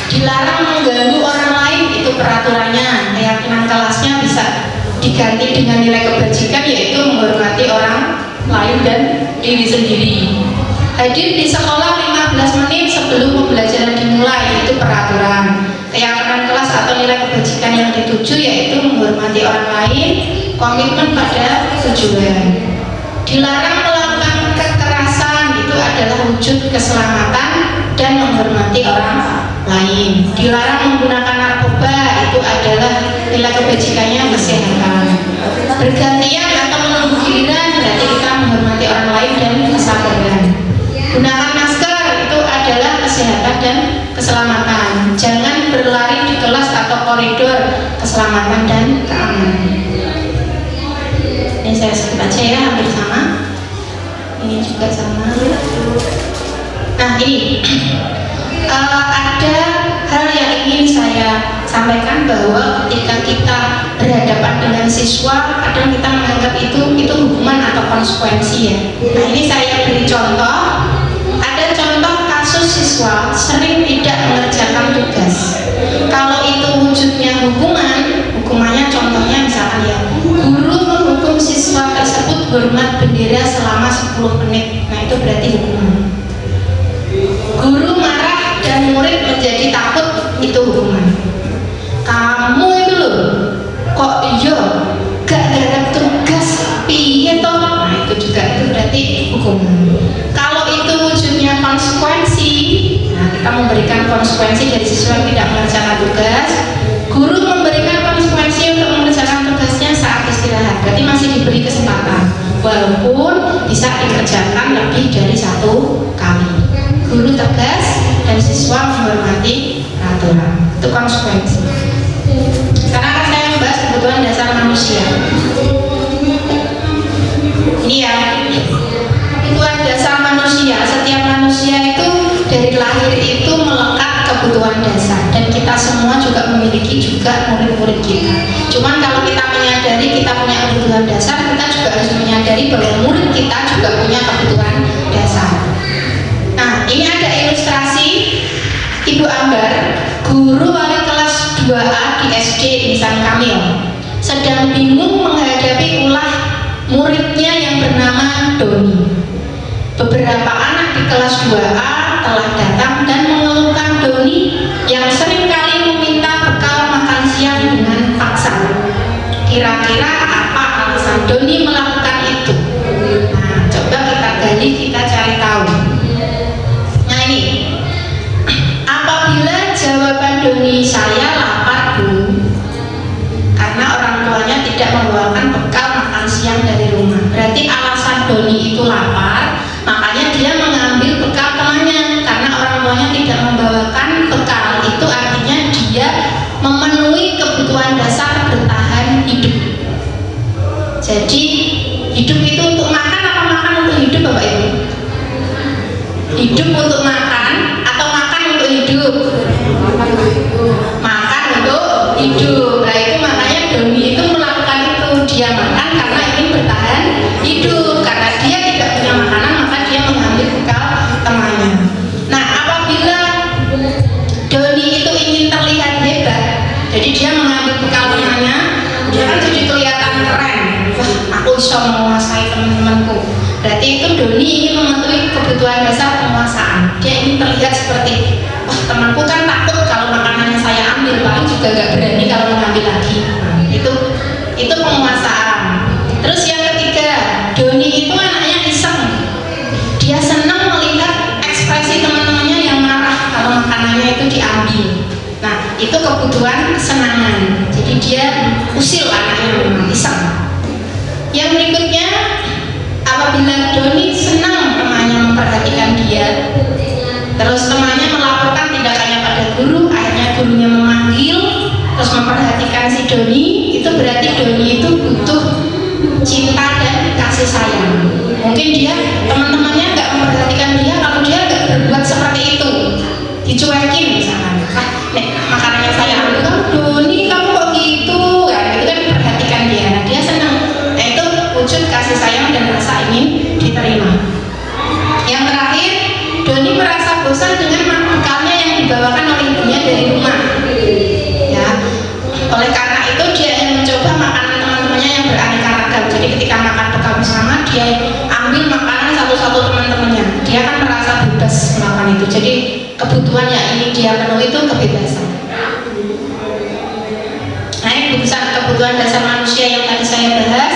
Dilarang mengganggu orang lain, itu peraturannya. Keyakinan kelasnya bisa diganti dengan nilai kebajikan, yaitu menghormati orang lain dan diri sendiri. Hadir di sekolah 15 menit sebelum pembelajaran dimulai, itu peraturan. Keyakinan kelas atau nilai kebajikan yang dituju yaitu menghormati orang lain, komitmen pada tujuan. Dilarang melakukan kekerasan, itu adalah wujud keselamatan dan menghormati orang lain. Dilarang menggunakan narkoba, itu adalah nilai kebajikannya kesehatan. Bergantian atau menunggu giliran berarti kita menghormati orang lain dan kesabaran. Gunakan masker, itu adalah kesehatan dan keselamatan. Jangan berlari di kelas atau koridor, keselamatan dan keamanan. Ini saya sebut aja ya, hampir sama. Ini juga sama. Nah, ini ada hal yang ingin saya sampaikan, bahwa ketika kita berhadapan dengan siswa, kadang kita menganggap itu hukuman atau konsekuensi ya. Nah, ini saya beri contoh. Ada contoh kasus siswa sering tidak mengerjakan tugas. Kalau itu wujudnya hukumannya contohnya misalkan ya, guru menghukum siswa tersebut hormat bendera selama 10 menit. Nah, itu berarti hukuman. Guru marah dan murid menjadi takut, itu hukuman. Kamu itu loh, kok iya gak garap tugas piye toh? Nah, itu juga, itu berarti hukuman. Kalau itu wujudnya konsekuensi, nah kita memberikan konsekuensi dari siswa yang tidak mengerjakan tugas. Guru memberikan konsekuensi untuk mengerjakan tugasnya saat istirahat, berarti masih diberi kesempatan, walaupun bisa dikerjakan lebih dari 1 kali. Guru tegas dan siswa menghormati peraturan, itu konsekuensi. Sekarang akan saya membahas kebutuhan dasar manusia. Ini ya, kebutuhan dasar manusia. Setiap manusia itu dari lahir itu melekat kebutuhan dasar, dan kita semua juga memiliki juga murid-murid kita. Cuman kalau kita menyadari kita punya kebutuhan dasar, kita juga harus menyadari bahwa murid kita juga punya kebutuhan dasar. Nah, ini ada ilustrasi Ibu Ambar, guru wali kelas 2A di SD Insan Kamil, sedang bingung menghadapi ulah muridnya yang bernama Doni. Beberapa anak di kelas 2A telah datang dan mengeluhkan Doni yang sering kali meminta bekal makan siang dengan paksa. Kira-kira apa alasan Doni melakukan itu? Nah, coba kita gali, kita cari tahu. Nah, ini apabila jawaban Doni, saya lapar Bu, karena orang tuanya tidak membawakan bekal makan siang dari rumah, berarti alasan Doni itu lapar, makanya dia mengambil bekal temannya. Karena orang tuanya tidak membawakan bekal, itu artinya dia memenuhi kebutuhan dasar bertahan hidup. Jadi hidup itu untuk makan apa makan untuk hidup, Bapak Ibu? Hidup untuk makan atau makan untuk hidup? Makan untuk hidup. Nah, itu makanya Doni itu melakukan itu. Dia makan karena ingin bertahan hidup. Karena dia tidak punya makanan, maka dia mengambil bekal temannya. Nah, apabila Doni itu ingin terlihat hebat, jadi dia mengambil bekal temannya, dia kan jadi kelihatan keren. Wah, aku bisa menguasai teman-temanku. Berarti itu Doni ingin memenuhi kebutuhan dasar penguasaan. Dia ingin terlihat seperti, wah, temanku kan takut kalau makanannya saya ambil, paling juga gak berani kalau mengambil lagi. Nah, itu penguasaan. Terus yang ketiga, Doni itu anaknya iseng. Dia senang melihat ekspresi teman-temannya yang marah kalau makanannya itu diambil. Nah, itu kebutuhan kesenangan. Jadi dia usil anaknya, memang iseng. Yang berikutnya, apabila Doni senang temannya memperhatikan dia, terus temannya melaporkan tindakannya pada guru, akhirnya gurunya memanggil, terus memperhatikan si Doni, itu berarti Doni itu butuh cinta dan kasih sayang. Mungkin dia, teman-temannya nggak memperhatikan dia kalau dia nggak berbuat seperti itu, dicuekin misalkan. Makanannya saya ambil, kamu Doni, kamu kok gitu, ya itu kan memperhatikan dia. Nah, dia senang. Nah, itu wujud kasih sayang dan rasa ingin diterima. Yang terakhir, Doni merasa bosan dengan bekalnya yang dibawakan oleh ibunya dari rumah. Ya, oleh karena itu dia ingin mencoba makanan teman-temannya yang beraneka ragam. Jadi ketika makan bekal bersama, dia ambil makanan satu-satu teman-temannya. Dia kan merasa bebas melakukan itu. Jadi kebutuhan yang ingin dia penuhi itu kebebasan. Nah, kebutuhan dasar manusia yang tadi saya bahas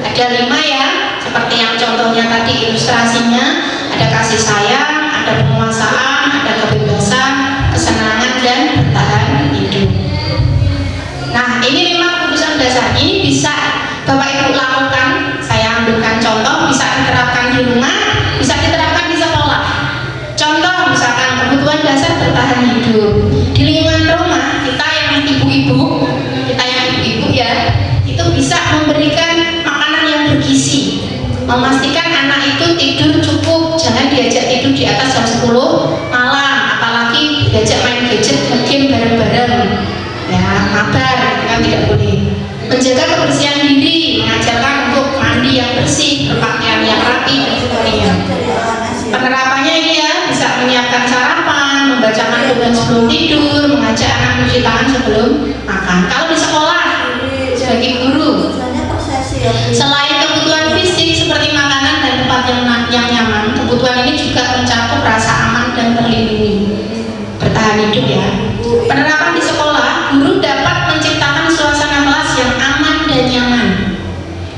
ada 5 ya, seperti yang contohnya tadi ilustrasinya, ada kasih sayang, ada penguasaan, ada kebebasan, kesenangan, dan bertahan hidup. Nah, ini 5 kebutuhan dasar. Ini bisa Bapak Ibu lakukan. Saya ambilkan contoh, bisa diterapkan di rumah, bisa diterapkan di sekolah. Contoh misalkan kebutuhan dasar bertahan hidup di lingkungan rumah, kita yang ibu-ibu ya, itu bisa memberikan makanan yang bergizi, memastikan anak itu tidur cukup, jangan diajak tidur di atas jam 10 malam, apalagi diajak main gadget, game bareng-bareng ya, mabar, kan tidak boleh. Menjaga kebersihan diri, mengajarkan untuk mandi yang bersih, berpakaian yang rapi, dan sebagainya. Penerapannya ini ya, bisa menyiapkan sarapan, membacakan dongeng sebelum tidur, mengajak anak mencuci tangan sebelum makan. Kalau di sekolah, sebagai guru, selain kebutuhan fisik seperti makanan dan tempat yang nyaman, kebutuhan ini juga mencakup rasa aman dan terlindungi, bertahan hidup ya. Penerapan di sekolah, guru dapat menciptakan suasana kelas yang aman dan nyaman,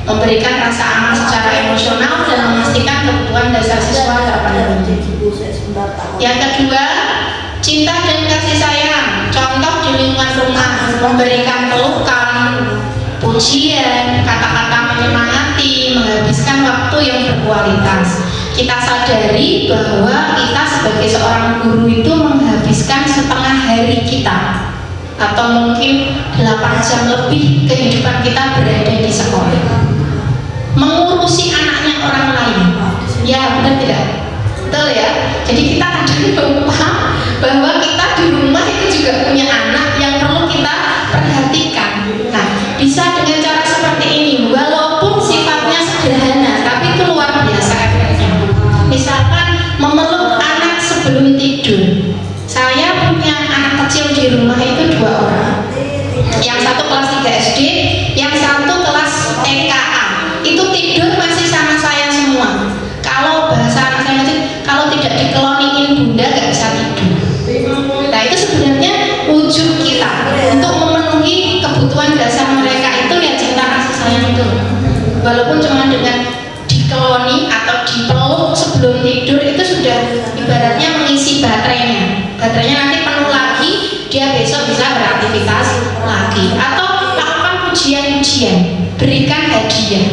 memberikan rasa aman secara emosional dan memastikan kebutuhan dasar siswa terpenuhi. Yang kedua, cinta dan kasih sayang. Contoh di lingkungan rumah, memberikan pelukan, pujian, kata-kata menyemangati, menghabiskan waktu yang berkualitas. Kita sadari bahwa kita sebagai seorang guru itu menghabiskan setengah hari kita, atau mungkin 8 jam lebih kehidupan kita berada di sekolah, mengurusi anaknya orang lain. Ya, benar tidak? Betul ya? Jadi kita kadang lupa bahwa kita di rumah itu juga punya anak yang perlu kita perhatikan. Nah, bisa dengan cara seperti ini, walaupun sifatnya sederhana, tapi itu luar biasa efeknya. Misalkan memeluk anak sebelum tidur. Saya punya anak kecil di rumah itu 2 orang. Yang satu kelas 3 SD, yang satu kelas TKA. Itu tidur masih sama saya semua. Kalau bahasa anak saya masih, kalau tidak dikeloniin bunda gak bisa tidur. Nah, itu sebenarnya wujud kita untuk memenuhi kebutuhan dasar mereka itu ya, cinta kasih sayang itu. Walaupun cuma dengan dikeloni atau dipeluk sebelum tidur, itu sudah ibaratnya mengisi baterainya. Baterainya nanti penuh lagi, dia besok bisa beraktivitas lagi. Atau lakukan pujian-pujian, berikan hadiah.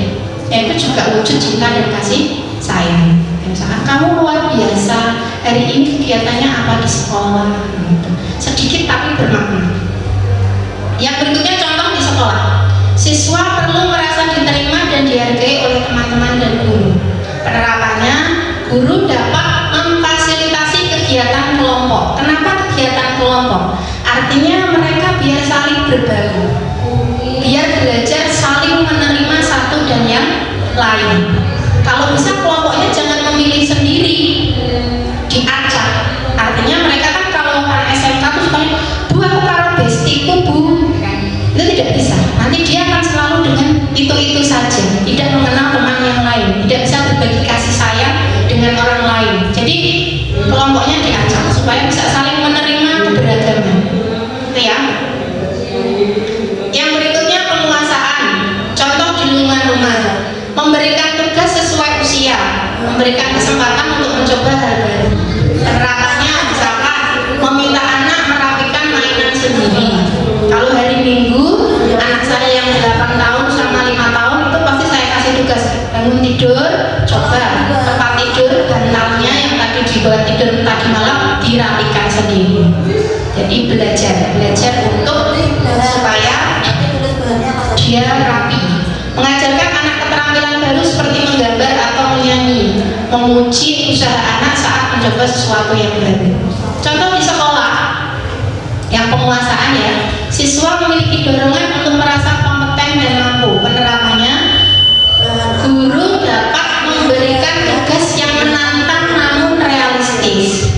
Ya, itu juga wujud cinta dan kasih sayang. Misalkan kamu luar biasa, hari ini kegiatannya apa di sekolah, gitu. Sedikit tapi bermakna. Yang berikutnya contoh di sekolah, siswa perlu merasa diterima dan dihargai oleh teman-teman dan guru. Penerapannya, guru dapat memfasilitasi kegiatan kelompok. Kenapa kegiatan kelompok? Artinya mereka biar saling berbagi, biar belajar saling menerima satu dan yang lain. Kalau bisa kelompoknya jangan memilih sendiri, diacak. Artinya mereka kan kalau orang SMK tuh suka, Bu aku karo bestiku Bu, itu tidak bisa. Nanti dia akan selalu dengan itu saja, tidak mengenal teman yang lain, tidak bisa berbagi kasih sayang dengan orang lain. Jadi kelompoknya diacak supaya bisa saling menerima keberagaman. Itu ya. Yang berikutnya penguasaan. Contoh di lingkungan rumah, memberikan tugas sesuai usia, memberikan kesempatan untuk mencoba hal baru. Penerapannya misalkan meminta anak merapikan mainan sendiri. Kalau hari Minggu anak saya yang 8 tahun sama 5 tahun itu pasti saya kasih dirapikan sendiri. Jadi belajar untuk supaya dia rapi. Mengajarkan anak keterampilan baru seperti menggambar atau menyanyi, menguji usaha anak saat mencoba sesuatu yang baru. Contoh di sekolah yang penguasaan ya, siswa memiliki dorongan untuk merasa kompeten dan mampu. Penerapannya, guru dapat memberikan tugas yang menantang namun realistis,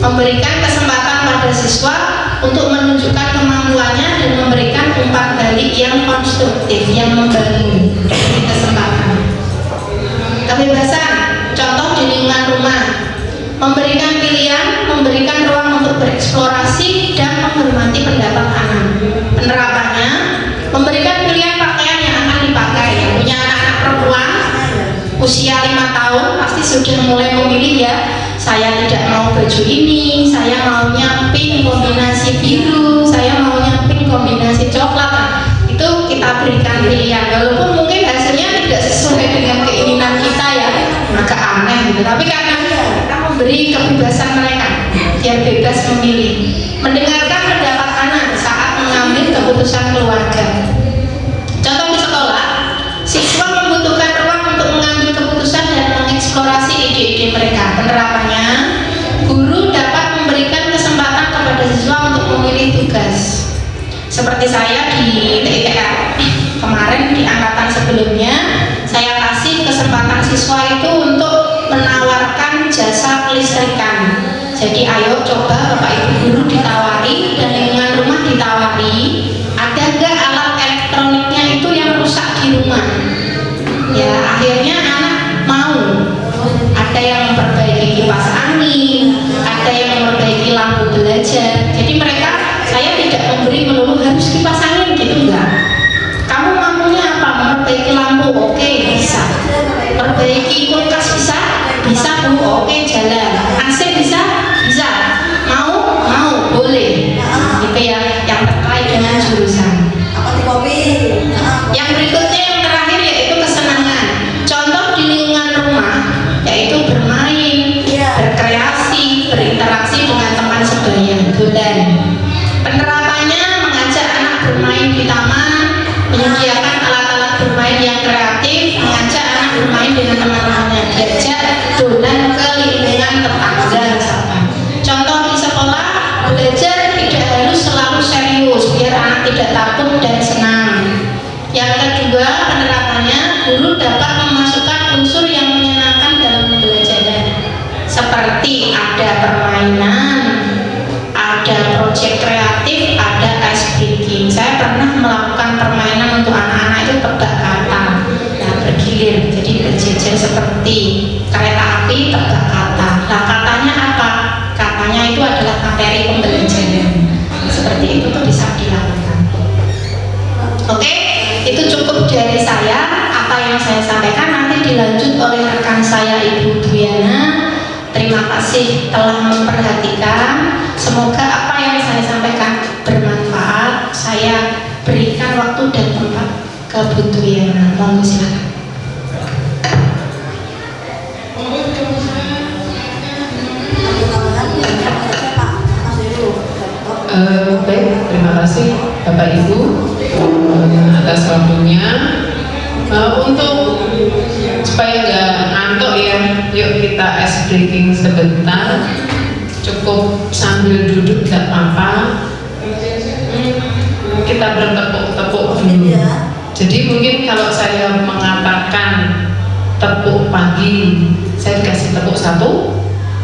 memberikan kesempatan pada siswa untuk menunjukkan kemampuannya dan memberikan umpan balik yang konstruktif, yang membangun. Diberi kesempatan. Kebebasan, contoh di lingkungan rumah, memberikan pilihan, memberikan ruang untuk bereksplorasi dan menghormati pendapat anak. Penerapannya, memberikan pilihan pakaian yang akan dipakai. Yang punya anak-anak perempuan usia 5 tahun pasti sudah mulai memilih ya, saya tidak mau baju ini, saya maunya pink kombinasi biru, saya maunya pink kombinasi coklat. Nah, itu kita berikan pilihan, walaupun mungkin hasilnya tidak sesuai dengan keinginan kita ya, agak aneh gitu, tapi karena kita memberi kebebasan mereka biar bebas memilih. Mendengarkan pendapat anak saat mengambil keputusan keluarga. Contoh di sekolah, siswa membutuhkan ruang untuk mengambil keputusan dan mengeksplorasi ide-ide mereka. Penerapannya, guru dapat memberikan kesempatan kepada siswa untuk memilih tugas. Seperti saya di TITR kemarin di angkatan sebelumnya, saya kasih kesempatan siswa itu untuk menawarkan jasa kelistrikan. Jadi ayo coba Bapak Ibu guru ditawari dan lingkungan rumah ditawari, ada nggak alat elektroniknya itu yang rusak di rumah? Ya akhirnya anak mau. Ada yang memperbaiki kipas angin, ada yang memperbaiki lampu belajar. Jadi mereka, saya tidak memberi melulu harus kipas angin gitu enggak. Kamu mampunya apa? Memperbaiki lampu, oke bisa. Perbaiki kulkas bisa? Bisa Bu, oke jalan. AC bisa? Bisa. Mau? Boleh. Gitu ya, yang terkait dengan jurusan. Yang berikutnya yang terakhir yaitu kesenangan. Contoh di lingkungan rumah yaitu bermain, berkreasi, berinteraksi dengan teman sebaya, dolan. Penerapannya mengajak anak bermain di taman, menyediakan alat-alat bermain yang kreatif, mengajak anak bermain dengan teman-temannya, diajak dolan ke lingkungan tetangga misalkan. Contoh di sekolah, belajar tidak harus selalu serius biar anak tidak takut dan senang. Yang kedua, penerapannya, guru dapat memasukkan unsur yang menyenangkan dalam pembelajaran, seperti ada permainan, ada proyek kreatif, ada ice breaking. Saya pernah melakukan permainan untuk anak-anak itu tebak kata, nah bergilir, jadi berjejer seperti kereta api tebak kata. Nah katanya apa? Katanya itu adalah materi pembelajaran. Seperti itu tuh bisa dilakukan. Oke, itu cukup dari saya. Apa yang saya sampaikan nanti dilanjut oleh rekan saya Ibu Duyana. Terima kasih telah memperhatikan. Semoga apa yang saya sampaikan bermanfaat. Saya berikan waktu dan tempat ke Bu Duyana. Mohon silakan. Baik, terima kasih Bapak Ibu atas waktunya. Untuk supaya nggak ngantuk ya, yuk kita ice breaking sebentar. Cukup sambil duduk nggak apa-apa. Kita bertepuk-tepuk dulu. Jadi mungkin kalau saya mengatakan tepuk pagi, saya dikasih tepuk 1.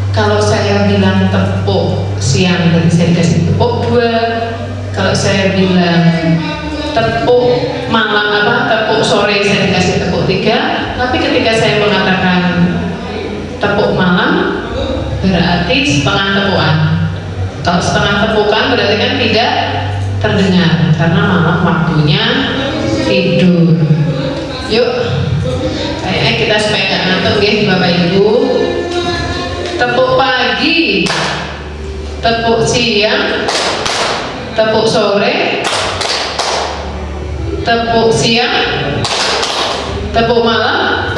Kalau saya bilang tepuk siang, berarti saya dikasih tepuk 2. Kalau saya bilang tepuk malam tepuk sore, saya dikasih tepuk 3. Tapi ketika saya mengatakan tepuk malam, berarti setengah tepukan. Kalau setengah tepukan berarti kan tidak terdengar karena malam waktunya tidur. Yuk, kayaknya kita supaya nggak ngantuk ya Bapak Ibu. Tepuk pagi, tepuk siang, tepuk sore, tepuk siang, tepuk malam.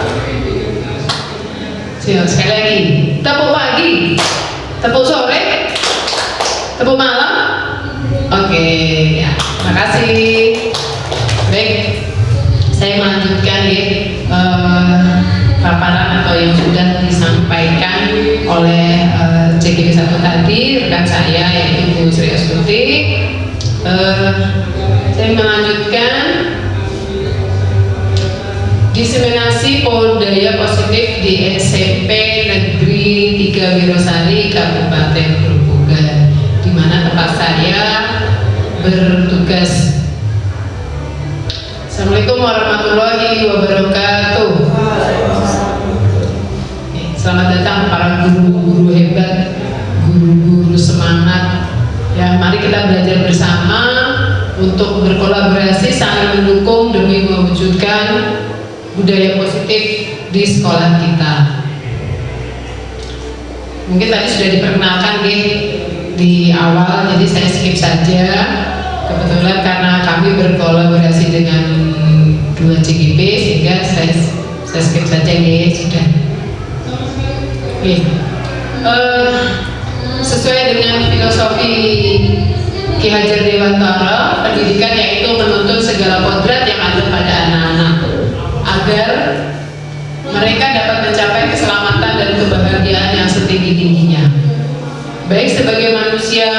Sekali lagi, tepuk pagi, Tepuk sore, tepuk malam. Oke, ya, terima kasih. Baik, saya melanjutkan ya paparan atau yang sudah disampaikan oleh CGW 1 tadi, rekan saya yaitu Bu Sri Astuti. Saya melanjutkan diseminasi budaya positif di SMP Negeri 3 Wirosari, Kabupaten Grobogan, di mana tempat saya bertugas. Assalamualaikum warahmatullahi wabarakatuh. Selamat datang para guru-guru hebat, guru-guru semangat. Ya, mari kita belajar bersama untuk berkolaborasi, saling mendukung demi mewujudkan budaya positif di sekolah kita. Mungkin tadi sudah diperkenalkan di awal, jadi saya skip saja. Kebetulan karena kami berkolaborasi dengan 2 CGP sehingga saya skip saja sudah. Sesuai dengan filosofi Ki Hajar Dewantara, pendidikan yaitu menuntut segala kodrat yang ada pada anak-anak agar mereka dapat mencapai keselamatan dan kebahagiaan yang setinggi-tingginya, baik sebagai manusia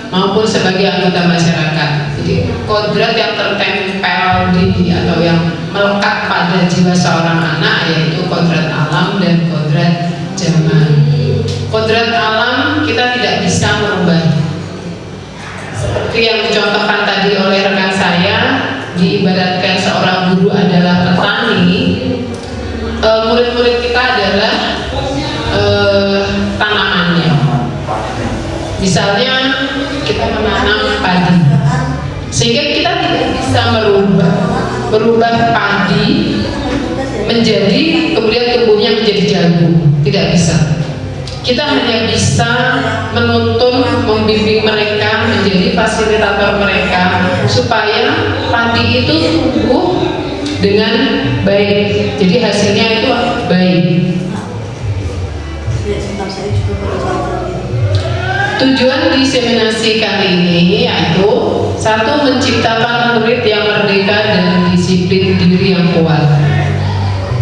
maupun sebagai anggota masyarakat. Jadi kodrat yang tertempel atau yang melekat pada jiwa seorang anak yaitu kodrat alam dan kodrat zaman. Kodrat alam kita tidak bisa merubah. Seperti yang dicontohkan tadi oleh rekan saya, diibaratkan seorang guru adalah petani, murid-murid kita adalah tanamannya. Misalnya kita menanam padi, sehingga kita tidak bisa merubah padi menjadi kemudian tumbuhnya menjadi jagung, tidak bisa. Kita hanya bisa menuntun, membimbing mereka, menjadi fasilitator mereka supaya padi itu tumbuh dengan baik, jadi hasilnya itu baik. Tujuan diseminasi kali ini yaitu 1. Menciptakan murid yang merdeka dan disiplin diri yang kuat.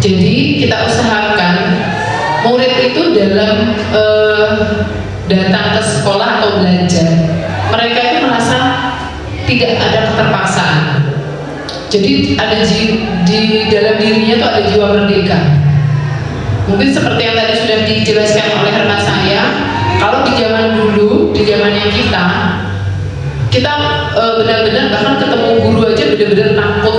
Jadi kita usahakan murid itu dalam datang ke sekolah atau belajar, mereka itu merasa tidak ada keterpaksaan. Jadi ada di dalam dirinya itu ada jiwa merdeka. Mungkin seperti yang tadi sudah dijelaskan oleh rekan saya, kalau di zaman dulu, di zamannya kita benar-benar bahkan ketemu guru aja benar-benar takut,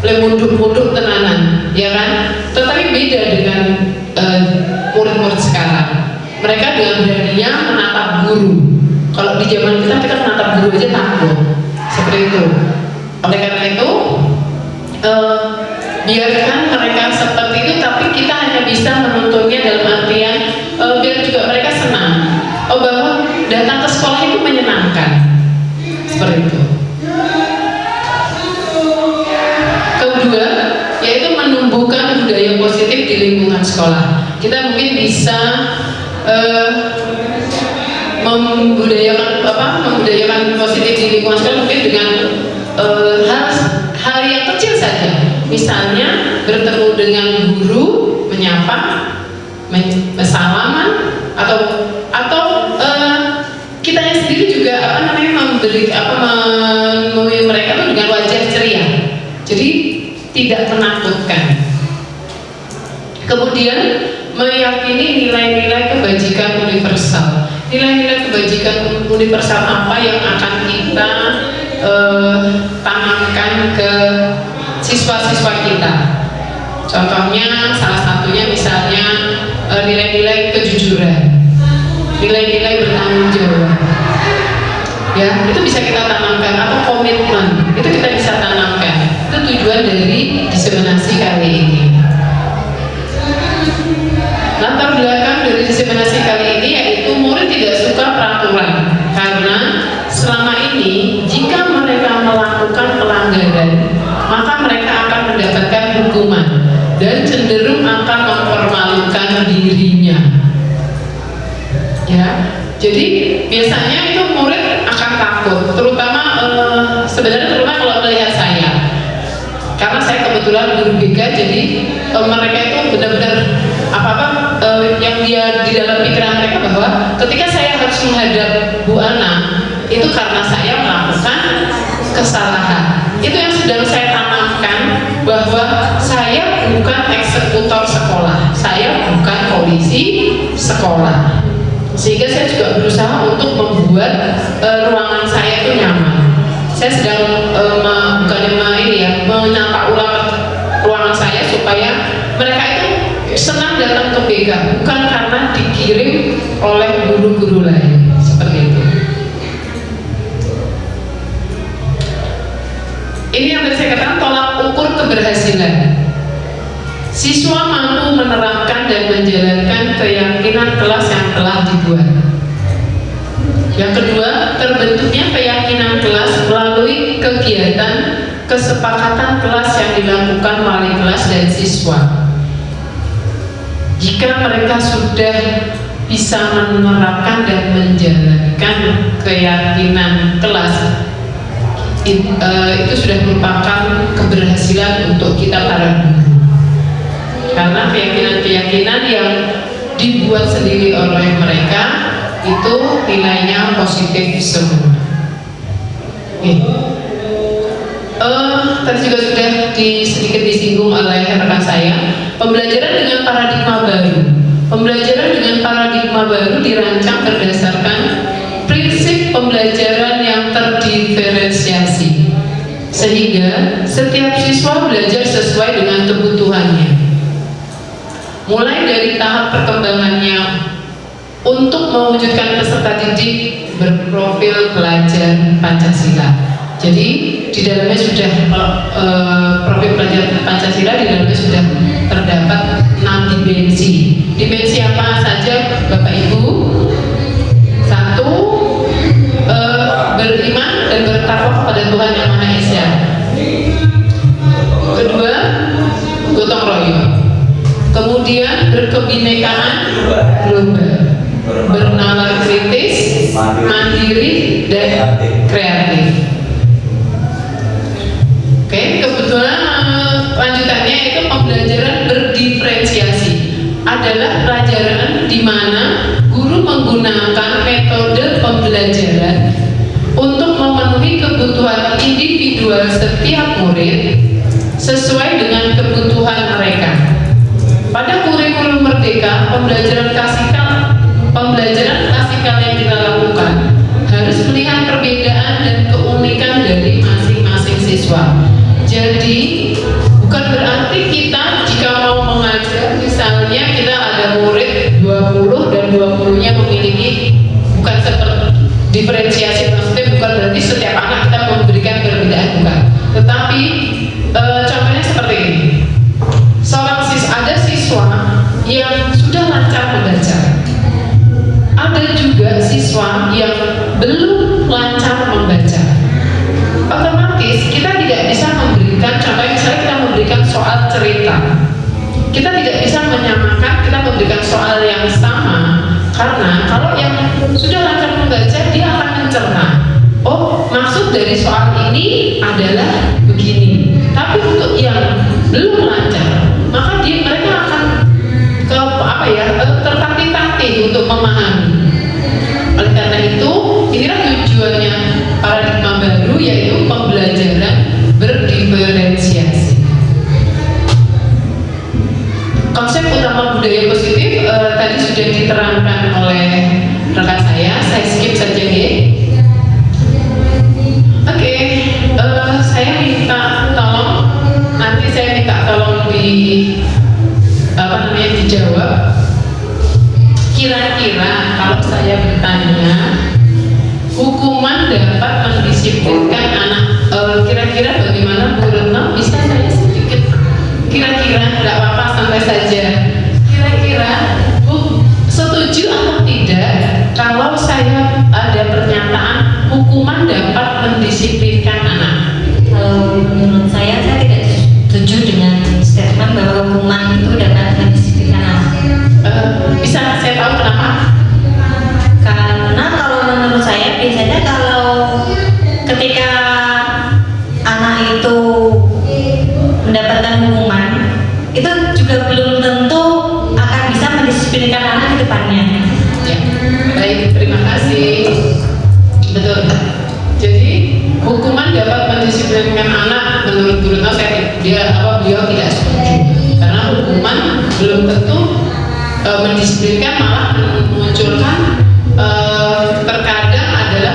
lemunduk-munduk tenanan, ya kan? Tetapi beda dengan murid-murid sekarang. Mereka dengan beraninya menatap guru. Kalau di zaman kita menatap guru aja takut, seperti itu. Oleh karena itu, biarkan mereka seperti itu, tapi kita hanya bisa menuntunnya dalam artian biar juga mereka senang. Bahwa datang ke sekolah itu menyenangkan, seperti itu. Kedua, yaitu menumbuhkan budaya positif di lingkungan sekolah. Kita mungkin bisa membudayakan positif di lingkungan sekolah mungkin dengan hal yang kecil saja. Misalnya bertemu dengan guru, menyapa, salaman, atau kitanya sendiri juga menemui mereka itu dengan wajah ceria. Jadi tidak menakutkan. Kemudian meyakini nilai-nilai kebajikan universal. Nilai-nilai kebajikan universal apa yang akan kita tanamkan ke siswa-siswa kita? Contohnya, salah satunya misalnya nilai-nilai kejujuran, nilai-nilai bertanggung jawab. Ya, itu bisa kita tanamkan, atau komitmen, itu kita bisa tanamkan. Itu tujuan dari diseminasi kali ini. Latar belakang dari diseminasi kali ini yaitu murid tidak suka peraturan, karena selama ini jika mereka melakukan pelanggaran, maka mereka akan mendapatkan hukuman dan cenderung akan mempermalukan dirinya. Ya, Jadi biasanya itu murid akan takut, terutama kalau melihat saya, karena saya kebetulan guru BK, jadi mereka itu benar-benar yang dia di dalam pikiran mereka bahwa ketika saya harus menghadap Bu Ana itu karena saya melakukan kesalahan. Itu yang sedang saya tanamkan, bahwa saya bukan eksekutor sekolah, saya bukan polisi sekolah. Sehingga saya juga berusaha untuk membuat ruangan saya itu nyaman. Saya sedang menata ulang ruangan saya supaya mereka itu senang datang ke BK, bukan karena dikirim oleh guru-guru lain, seperti itu. Ini yang tadi saya katakan, tolak ukur keberhasilan. Siswa mampu menerapkan dan menjalankan keyakinan kelas yang telah dibuat. Yang kedua, terbentuknya keyakinan kelas melalui kegiatan kesepakatan kelas yang dilakukan wali kelas dan siswa. Jika mereka sudah bisa menerapkan dan menjalankan keyakinan kelas, itu sudah merupakan keberhasilan untuk kita para guru. Karena keyakinan-keyakinan yang dibuat sendiri oleh mereka itu nilainya positif semua. Tadi juga sudah sedikit disinggung oleh rekan saya, pembelajaran dengan paradigma baru. Pembelajaran dengan paradigma baru dirancang berdasarkan prinsip pembelajaran yang terdiferensiasi, sehingga setiap siswa belajar sesuai dengan kebutuhannya. Mulai dari tahap perkembangannya untuk mewujudkan peserta didik berprofil pelajar Pancasila. Jadi di dalamnya sudah profil pelajar Pancasila, di dalamnya sudah terdapat 6 dimensi. Dimensi apa saja Bapak Ibu? 1, beriman dan bertakwa kepada Tuhan Yang Maha Esa. Kedua, gotong royong. Kemudian berkebinekaan global, bernalar kritis, mandiri, dan kreatif. Oke, kebetulan lanjutannya itu pembelajaran berdiferensiasi, adalah pelajaran di mana guru menggunakan metode pembelajaran untuk memenuhi kebutuhan individual setiap murid sesuai dengan kebutuhan mereka. Pada kurikulum Merdeka, pembelajaran klasikal yang kita lakukan harus melihat perbedaan dan keunikan dari masing-masing siswa. Jadi bukan berarti kita jika mau mengajar, misalnya kita ada murid 20 dan 20-nya memiliki, bukan seperti diferensiasi, maksudnya bukan berarti setiap anak kita memberikan perbedaan, bukan. Tetapi contohnya seperti ini. Ada siswa yang sudah lancar membaca, ada juga siswa yang belum lancar membaca. Otomatis kita tidak bisa memberikan, contohnya misalnya kita memberikan soal cerita, kita tidak bisa menyamakan, kita memberikan soal yang sama, karena kalau yang sudah lancar membaca dia akan mencerna, oh maksud dari soal ini adalah begini. Tapi untuk yang belum lancar, maka mereka akan tertatih-tatih untuk memahami. Oleh karena itu, inilah tujuannya paradigma baru, yaitu pembelajaran berdiferensiasi. Konsep utama budaya positif tadi sudah diterangkan oleh rekan saya skip saja ya. Oke, saya minta tolong, nanti saya minta tolong dijawab. Kira-kira kalau saya bertanya, hukuman dapat mendisiplinkan anak, kira-kira bagaimana Bu Retno? Bisa saya sedikit, kira-kira nggak apa-apa, santai saja. Kira-kira Bu setuju atau tidak kalau saya ada pernyataan hukuman dapat mendisiplinkan anak? Menurut saya tidak setuju dengan statement bahwa hukuman itu dapat mendisiplinkan anak. Bisa saya tahu kenapa? Karena mendisiplinkan malah memunculkan terkadang adalah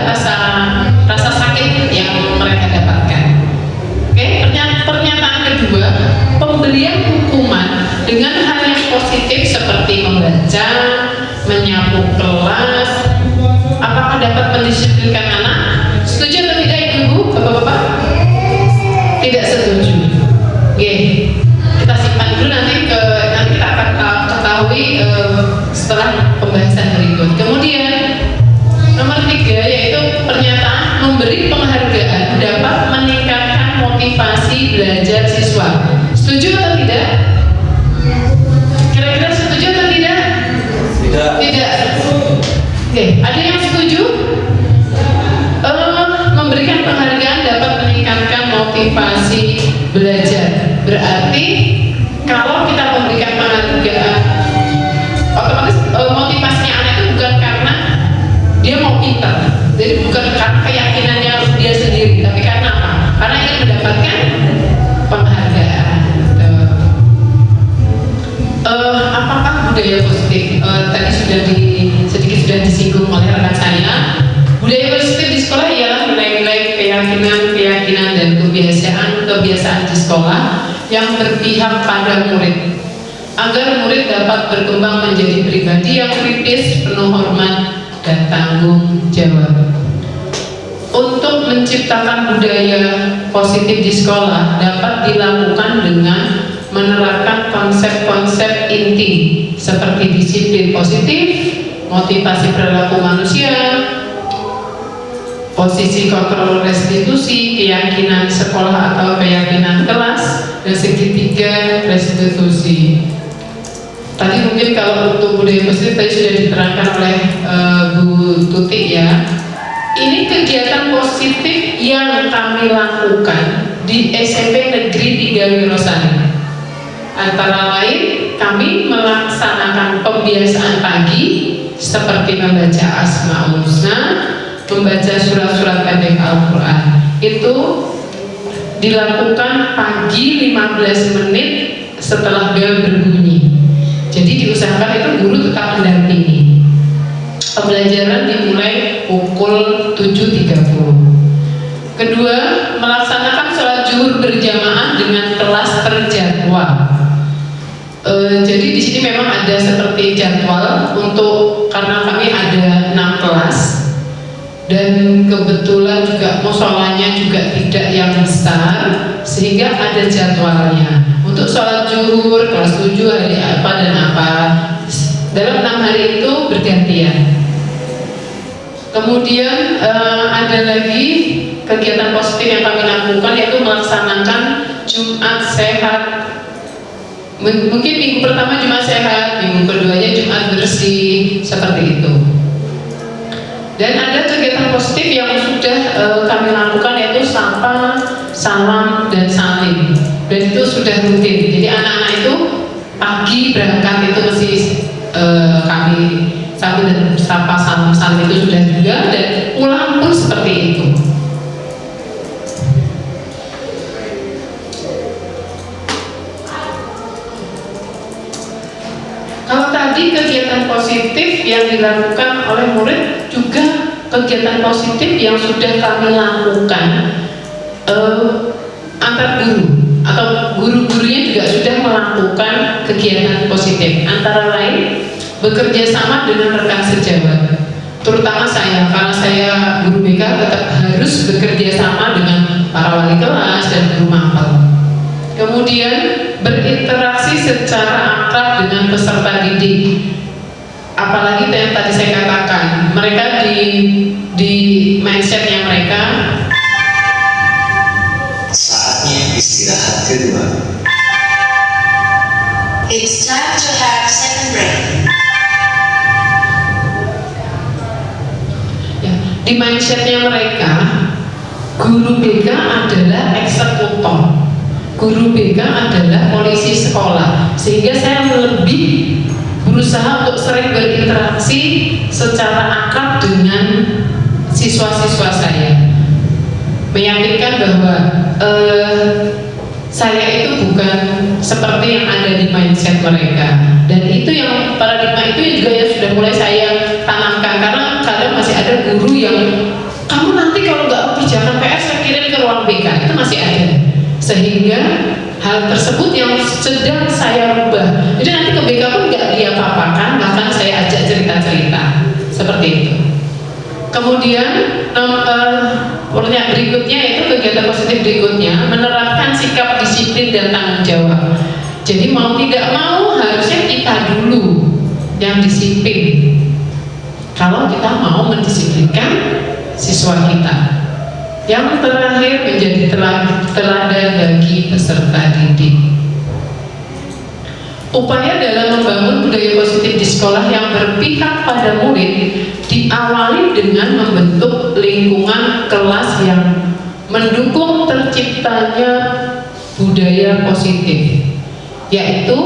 rasa sakit yang mereka dapatkan. Oke, pernyataan kedua, pemberian hukuman dengan hal yang positif seperti membaca, menyapu kelas, apakah dapat mendisiplinkan anak? Setuju atau tidak ibu-ibu, bapak-bapak? Tidak setuju. Oke, kita simpan dulu nanti kita akan ketahui setelah pembahasan berikut. Kemudian nomor 3 yaitu pernyataan memberi penghargaan dapat meningkatkan motivasi belajar siswa. Setuju atau tidak? Kira-kira setuju atau tidak? Tidak. Oke, ada yang setuju? Memberikan penghargaan dapat meningkatkan motivasi belajar. Berarti kalau kita memberikan penghargaan, otomatis motivasinya anak itu bukan karena dia mau pintar, jadi bukan karena keyakinannya dia sendiri, tapi karena apa? Karena ingin mendapatkan penghargaan. Apakah budaya positif? Tadi sedikit sudah disinggung oleh rekan saya. Budaya positif di sekolah ialah nilai-nilai keyakinan dan kebiasaan di sekolah yang berpihak pada murid, agar murid dapat berkembang menjadi pribadi yang kritis, penuh hormat dan tanggung jawab. Untuk menciptakan budaya positif di sekolah dapat dilakukan dengan menerapkan konsep-konsep inti seperti disiplin positif, motivasi perilaku manusia, posisi kontrol restitusi, keyakinan sekolah atau keyakinan kelas, dan segitiga restitusi. Tadi mungkin kalau untuk budaya positif tadi sudah diterangkan oleh Bu Tuti ya. Ini kegiatan positif yang kami lakukan di SMP Negeri 3 Wirosari. Antara lain kami melaksanakan pembiasaan pagi seperti membaca Asmaul Husna, membaca surat-surat pendek Al-Quran. Itu dilakukan pagi 15 menit setelah bel berbunyi. Jadi diusahakan itu guru tetap mendampingi. Pembelajaran dimulai pukul 7.30. Kedua, melaksanakan sholat zuhur berjamaah dengan kelas terjadwal. Jadi di sini memang ada seperti jadwal karena kami ada 6 kelas dan kebetulan juga musolanya juga tidak yang besar sehingga ada jadwalnya. Untuk sholat zuhur kelas 7 hari apa dan apa dalam 6 hari itu bergantian. Kemudian ada lagi kegiatan positif yang kami lakukan yaitu melaksanakan Jumat Sehat. Mungkin minggu pertama Jumat Sehat, minggu keduanya Jumat Bersih, seperti itu. Dan ada kegiatan positif yang sudah kami lakukan yaitu sapa, salam, dan salim. Dan itu sudah rutin. Jadi anak-anak itu pagi berangkat itu mesti kami sapa dan sapa, salam, salim itu sudah juga, dan pulang pun seperti itu. Kalau tadi kegiatan positif yang dilakukan oleh murid, juga kegiatan positif yang sudah kami lakukan antar guru atau guru-gurunya juga sudah melakukan kegiatan positif. Antara lain bekerja sama dengan rekan sejawat, terutama saya, karena saya guru BK tetap harus bekerja sama dengan para wali kelas dan guru mapel. Kemudian berinteraksi secara akrab dengan peserta didik. Apalagi yang tadi saya katakan, mereka di mindsetnya mereka saatnya istirahat kedua. It's time to have second break. ya, di mindsetnya mereka, guru BK adalah eksekutor, guru BK adalah polisi sekolah, sehingga saya lebih berusaha untuk sering berinteraksi secara akrab dengan siswa-siswa saya, meyakinkan bahwa saya itu bukan seperti yang ada di mindset mereka. Dan itu yang paradigma itu juga yang sudah mulai saya tanamkan, karena kadang masih ada guru yang kamu nanti kalau nggak kerjakan PR saya kirim ke ruang BK, itu masih ada. Sehingga hal tersebut yang sedang saya rubah. Jadi nanti ke BK pun nggak dia apa-apakan, bahkan saya ajak cerita-cerita seperti itu. Kemudian berikutnya itu kegiatan positif berikutnya menerapkan sikap disiplin dan tanggung jawab. Jadi mau tidak mau harusnya kita dulu yang disiplin kalau kita mau mendisiplinkan siswa kita. Yang terakhir menjadi teladan bagi peserta didik. Upaya dalam membangun budaya positif di sekolah yang berpihak pada murid diawali dengan membentuk lingkungan kelas yang mendukung terciptanya budaya positif, yaitu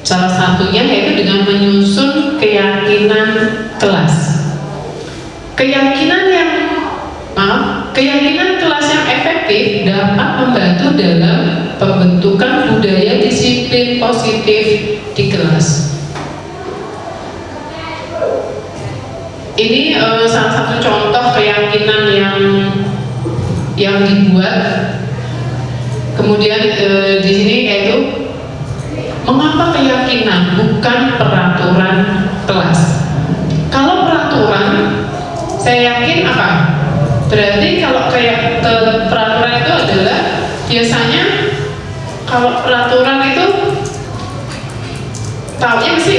salah satunya yaitu dengan menyusun keyakinan kelas. Keyakinan kelas yang efektif dapat membantu dalam pembentukan budaya disiplin positif di kelas. Ini salah satu contoh keyakinan yang dibuat. Kemudian di sini yaitu mengapa keyakinan bukan peraturan kelas. Kalau peraturan, saya yakin apa? Berarti kalau kayak peraturan itu adalah biasanya kalau peraturan itu tahunya mesti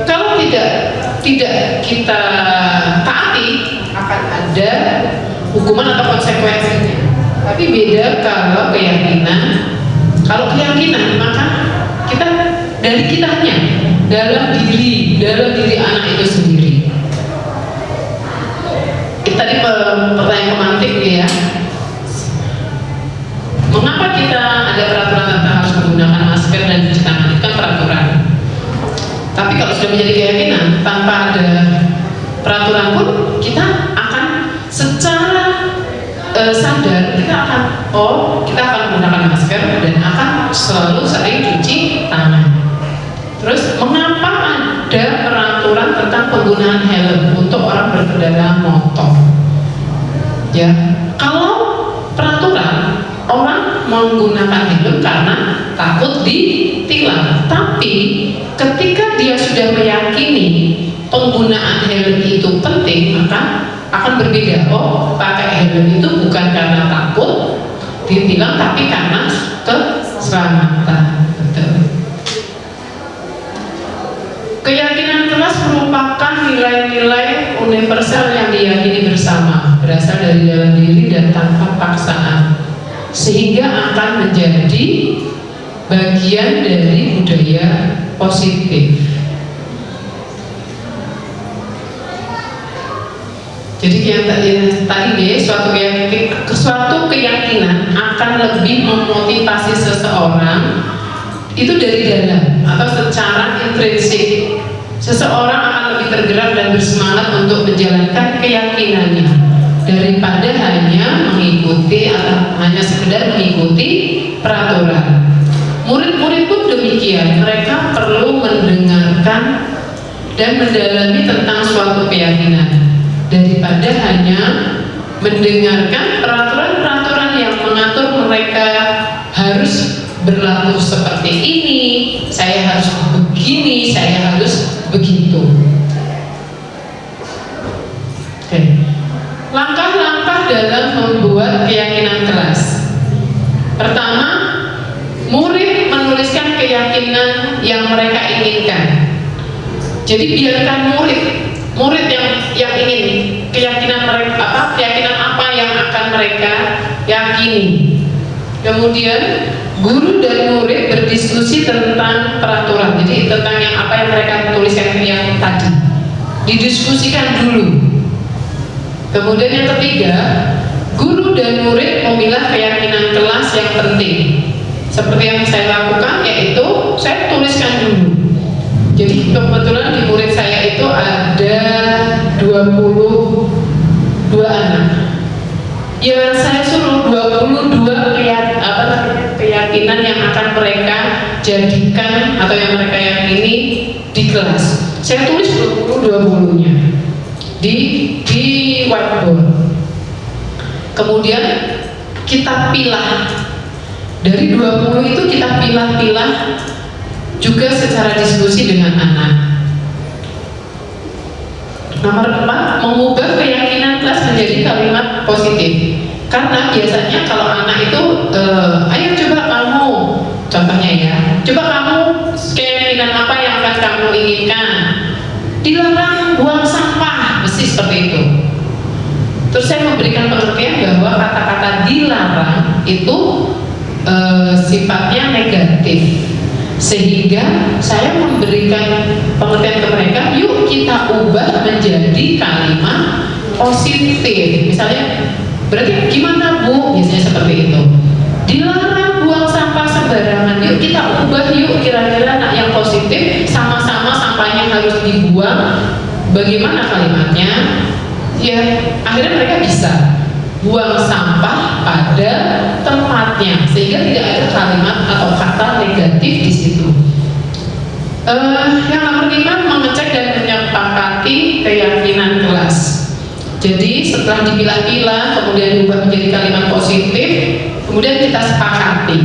kalau tidak kita taati akan ada hukuman atau konsekuensinya. Tapi beda kalau keyakinan. Kalau keyakinan maka kita dari kitanya, dalam diri anak itu sendiri. Tadi pertanyaan pemantik nih ya, mengapa kita ada peraturan tentang harus menggunakan masker dan cuci tangan? Itu kan peraturan. Tapi kalau sudah menjadi keyakinan, tanpa ada peraturan pun kita akan secara sadar kita akan menggunakan masker dan akan selalu sering cuci tangan. Terus mengapa ada peraturan tentang penggunaan helm untuk orang berkendara motor? Ya, kalau peraturan orang menggunakan helm karena takut ditilang, tapi ketika dia sudah meyakini penggunaan helm itu penting, maka akan berbeda. Oh, pakai helm itu bukan karena takut ditilang, tapi karena keselamatan. Betul. Keyakinan kelas merupakan nilai-nilai universal yang diyakini bersama, berasal dari dalam diri dan tanpa paksaan, sehingga akan menjadi bagian dari budaya positif. Jadi yang tadi suatu keyakinan akan lebih memotivasi seseorang itu dari dalam atau secara intrinsik. Seseorang akan lebih tergerak dan bersemangat untuk menjalankan keyakinannya daripada hanya mengikuti atau hanya sekedar mengikuti peraturan. Murid-murid pun demikian, mereka perlu mendengarkan dan mendalami tentang suatu keyakinan daripada hanya mendengarkan peraturan-peraturan yang mengatur mereka harus berlaku seperti ini, saya harus begini, saya harus begitu. Oke. Langkah-langkah dalam membuat keyakinan kelas. Pertama, murid menuliskan keyakinan yang mereka inginkan. Jadi biarkan murid yang ingin keyakinan mereka keyakinan apa yang akan mereka yakini. Kemudian guru dan murid berdiskusi tentang peraturan. Jadi tentang yang apa yang mereka tuliskan yang tadi didiskusikan dulu. Kemudian yang ketiga, guru dan murid memilah keyakinan kelas yang penting. Seperti yang saya lakukan, yaitu saya tuliskan dulu. Jadi kebetulan di murid saya itu ada 22 anak. Ya saya suruh 22 keyakinan yang akan mereka jadikan atau yang mereka yakini di kelas. Saya tulis 20-nya di whiteboard. Kemudian kita pilah dari 20 itu, kita pilah-pilah juga secara diskusi dengan anak. Nomor 4, mengubah keyakinan kelas menjadi kalimat positif. Karena biasanya kalau anak itu, ayo coba kamu, contohnya ya, coba kamu keyakinan apa yang akan kamu inginkan. Dilarang buang sampah, mesti seperti itu. Terus saya memberikan pengertian bahwa kata-kata dilarang itu sifatnya negatif, sehingga saya memberikan pengertian ke mereka, yuk kita ubah menjadi kalimat positif. Misalnya, berarti gimana Bu? Biasanya seperti itu. Dilarang buang sampah sembarangan, yuk kita ubah yuk kira-kira yang positif, sama-sama sampahnya harus dibuang. Bagaimana kalimatnya? Ya, akhirnya mereka bisa buang sampah pada tempatnya, sehingga tidak ada kalimat atau kata negatif di situ. Yang nomor 5, mengecek dan menyepakati keyakinan kelas. Jadi setelah dipilah-pilah, kemudian diubah menjadi kalimat positif, kemudian kita sepakati.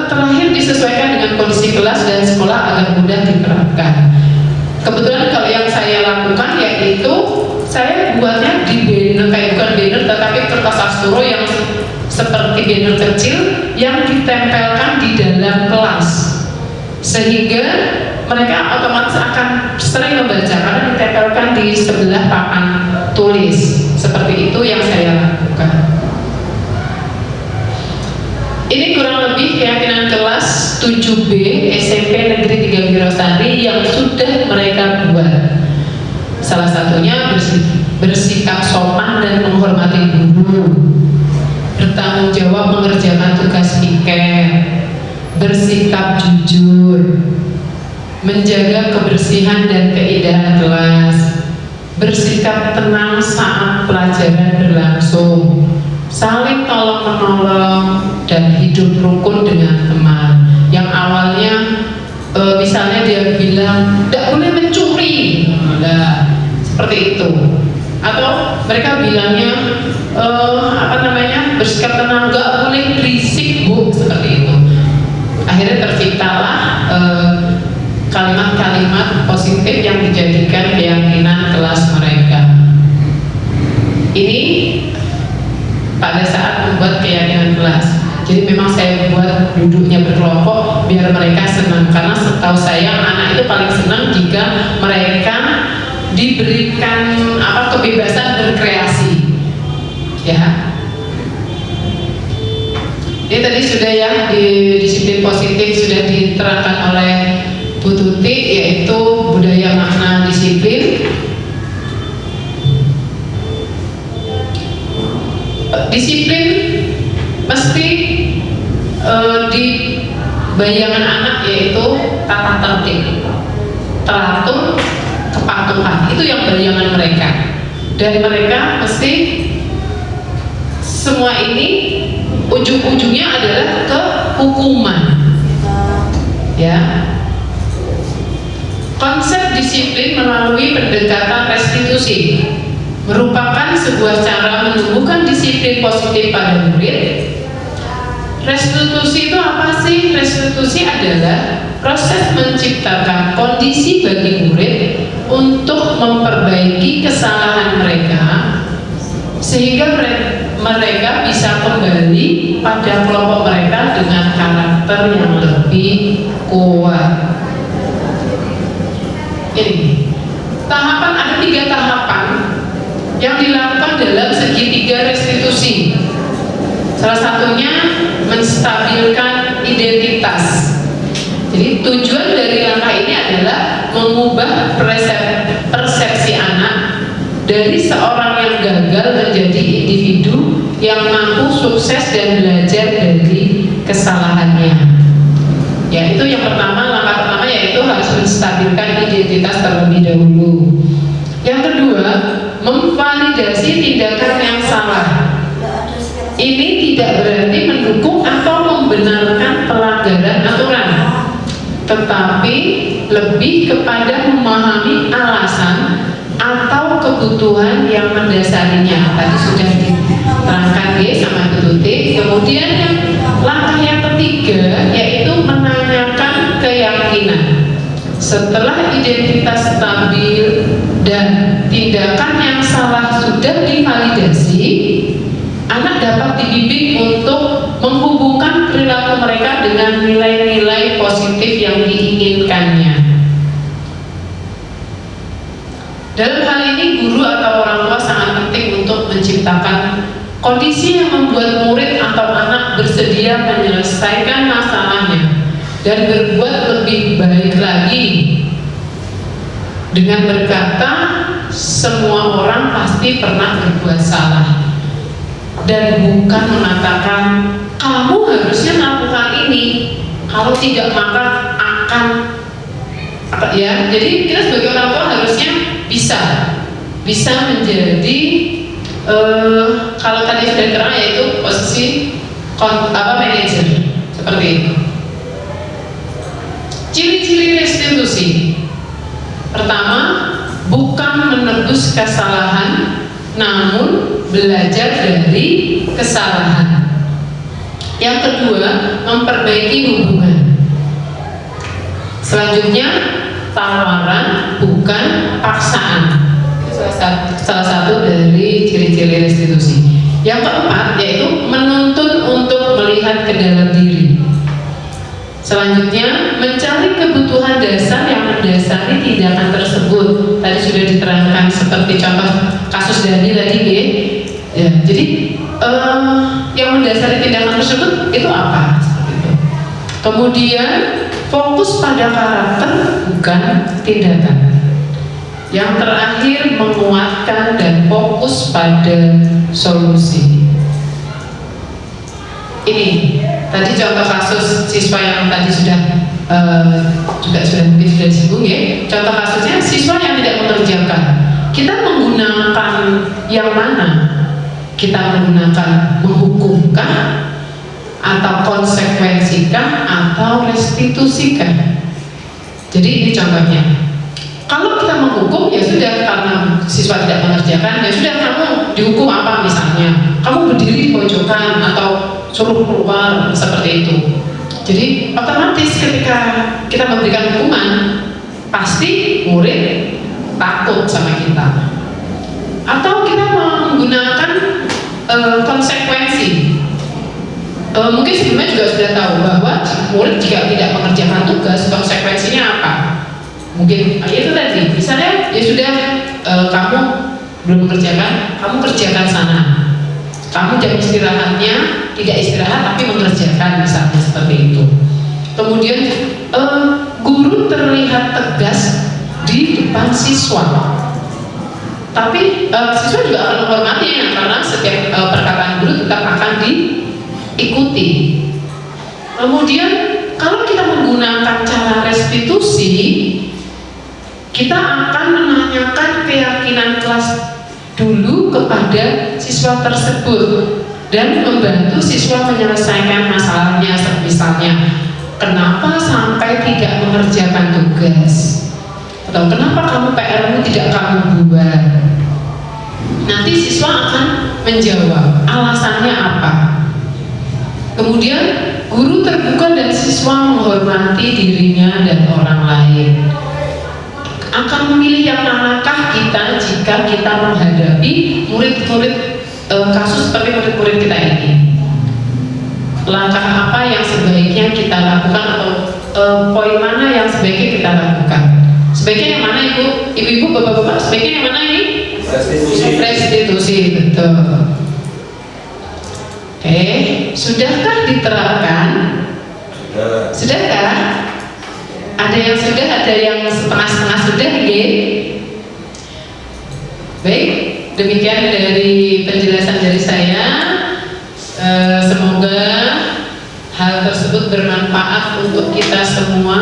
Terakhir, disesuaikan dengan kondisi kelas dan sekolah agar mudah diterapkan. Kebetulan kalau yang saya lakukan yaitu saya buatnya di banner, kayak bukan banner tetapi kertas asturo yang seperti banner kecil yang ditempelkan di dalam kelas, sehingga mereka otomatis akan sering membaca karena ditempelkan di sebelah papan tulis. Seperti itu yang saya lakukan. Ini kurang lebih keyakinan kelas 7B SMP Negeri 3 Wirosari yang sudah mereka buat. Salah satunya bersikap sopan dan menghormati guru, bertanggung jawab mengerjakan tugas piket, bersikap jujur, menjaga kebersihan dan keindahan kelas, bersikap tenang saat pelajaran berlangsung, saling tolong-menolong, dan hidup rukun dengan teman. Yang awalnya misalnya dia bilang tidak boleh mencuri, seperti itu, atau mereka bilangnya bersikap tenang, nggak boleh berisik Bu, seperti itu. Akhirnya terciptalah kalimat-kalimat positif yang dijadikan keyakinan kelas mereka. Ini pada saat membuat keyakinan kelas. Jadi memang saya buat duduknya berkelompok biar mereka senang, karena setahu saya anak itu paling senang jika mereka diberikan kebebasan berkreasi. Ya. Ini tadi sudah ya, di disiplin positif sudah diterangkan oleh Bu Tuti, yaitu budaya makna disiplin. Disiplin mesti di bayangan anak yaitu tata tertib, teratur, kepatuhan. Itu yang bayangan mereka, dan mereka mesti semua ini ujung-ujungnya adalah ke hukuman. Ya. Konsep disiplin melalui pendekatan restitusi merupakan sebuah cara menumbuhkan disiplin positif pada murid. Restitusi itu apa sih? Restitusi adalah proses menciptakan kondisi bagi murid untuk memperbaiki kesalahan mereka, sehingga mereka bisa kembali pada kelompok mereka dengan karakter yang lebih kuat. Ini tahapan, ada 3 tahapan yang dilakukan dalam segitiga restitusi. Salah satunya menstabilkan identitas. Jadi tujuan dari langkah ini adalah mengubah persepsi anak dari seorang yang gagal menjadi individu yang mampu sukses dan belajar dari kesalahannya. Ya, itu yang pertama, langkah pertama yaitu harus menstabilkan identitas terlebih dahulu. Yang kedua, memvalidasi tindakan yang salah. Ini tidak berarti mendukung atau membenarkan pelanggaran aturan, tetapi lebih kepada memahami alasan atau kebutuhan yang mendasarinya. Tadi sudah diterangkan sama Ibu Tuti. Kemudian yang langkah yang ketiga yaitu menanyakan keyakinan. Setelah identitas stabil dan tindakan yang salah sudah divalidasi, anak dapat dibimbing untuk menghubungkan perilaku mereka dengan nilai-nilai positif yang diinginkannya. Dalam hal ini, guru atau orang tua sangat penting untuk menciptakan kondisi yang membuat murid atau anak bersedia menyelesaikan masalahnya dan berbuat lebih baik lagi dengan berkata, semua orang pasti pernah berbuat salah, dan bukan mengatakan kamu harusnya melakukan ini, kalau tidak maka akan ya. Jadi kita sebagai orang tua harusnya bisa menjadi kalau tadi sudah diterang yaitu posisi manajer seperti itu. Ciri-ciri restitusi. Pertama, bukan menebus kesalahan, namun belajar dari kesalahan. Yang kedua, memperbaiki hubungan. Selanjutnya, tawaran bukan paksaan. Salah satu dari ciri-ciri restitusi. Yang keempat yaitu menuntun untuk melihat ke dalam diri. Selanjutnya, mencari kebutuhan dasar yang mendasari tindakan tersebut. Tadi sudah diterangkan seperti contoh kasus Dani tadi ya. Jadi yang mendasari tindakan tersebut itu apa? Seperti itu. Kemudian fokus pada karakter bukan tindakan. Yang terakhir, menguatkan dan fokus pada solusi. Ini tadi contoh kasus siswa yang tadi sudah mungkin sudah disinggung ya. Contoh kasusnya siswa yang tidak mengerjakan. Kita menggunakan yang mana? Kita menggunakan menghukumkah, atau konsekuensikah, atau restitusikah? Jadi ini contohnya. Kalau kita menghukum, ya sudah, karena siswa tidak mengerjakan, ya sudah, kamu dihukum apa misalnya? Kamu berdiri di pojokan atau suruh keluar, seperti itu. Jadi otomatis ketika kita memberikan hukuman, pasti murid takut sama kita. Atau kita menggunakan konsekuensi. Mungkin sebelumnya juga sudah tahu bahwa murid jika tidak mengerjakan tugas, konsekuensinya apa? Mungkin itu tadi, misalnya ya sudah, kamu belum mengerjakan, kamu kerjakan sana. Kamu jam istirahatnya tidak istirahat tapi mengerjakan, misalnya seperti itu. Kemudian guru terlihat tegas di depan siswa, tapi siswa juga akan menghormatinya karena setiap perkataan guru tetap akan diikuti. Kemudian kalau kita menggunakan cara restitusi, kita akan menanyakan keyakinan kelas dulu kepada siswa tersebut dan membantu siswa menyelesaikan masalahnya. Misalnya, kenapa sampai tidak mengerjakan tugas? Atau kenapa kamu PR-mu tidak kamu buat? Nanti siswa akan menjawab alasannya apa. Kemudian guru terbuka dan siswa menghormati dirinya dan orang lain. Akan memilih yang manakah kita jika kita menghadapi murid-murid kasus seperti murid-murid kita ini. Langkah apa yang sebaiknya kita lakukan, atau poin mana yang sebaiknya kita lakukan? Sebaiknya yang mana ibu-ibu, bapak-bapak? Sebaiknya yang mana ini? Restitusi, betul. Oke, sudahkah diterapkan? Sudahkah? Ada yang sudah, ada yang setengah-setengah sudah, ya? Baik, demikian dari penjelasan dari saya. Semoga hal tersebut bermanfaat untuk kita semua.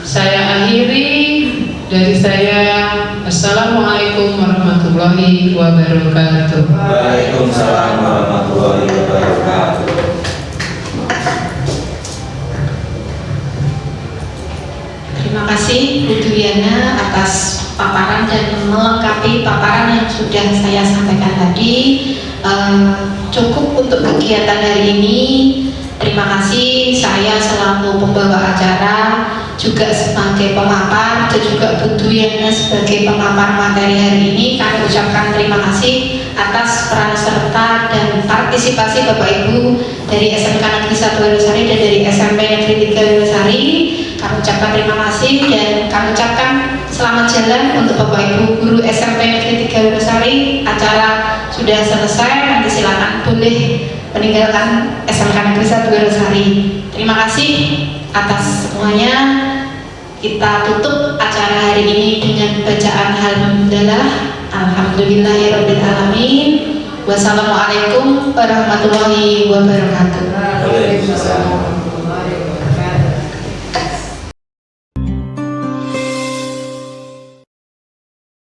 Saya akhiri dari saya. Assalamualaikum warahmatullahi wabarakatuh. Waalaikumsalam warahmatullahi wabarakatuh. Diana atas paparan dan melengkapi paparan yang sudah saya sampaikan tadi. Cukup untuk kegiatan hari ini. Terima kasih, saya selaku pembawa acara, juga sebagai pemapar dan juga Bu Diana sebagai pemapar materi hari ini. Kami ucapkan terima kasih atas peran serta dan partisipasi Bapak Ibu dari SMK Negeri 1 Wirosari dan dari SMP Negeri 3 Wirosari. Kami ucapkan terima kasih dan kami ucapkan selamat jalan untuk Bapak Ibu guru SMP Negeri 3 Wirosari. Acara sudah selesai, nanti silakan boleh meninggalkan SMK Negeri 1 Wirosari. Terima kasih atas semuanya. Kita tutup acara hari ini dengan bacaan Alhamdulillah. Alhamdulillahirabbil alamin. Wassalamualaikum warahmatullahi wabarakatuh. Waalaikumsalam.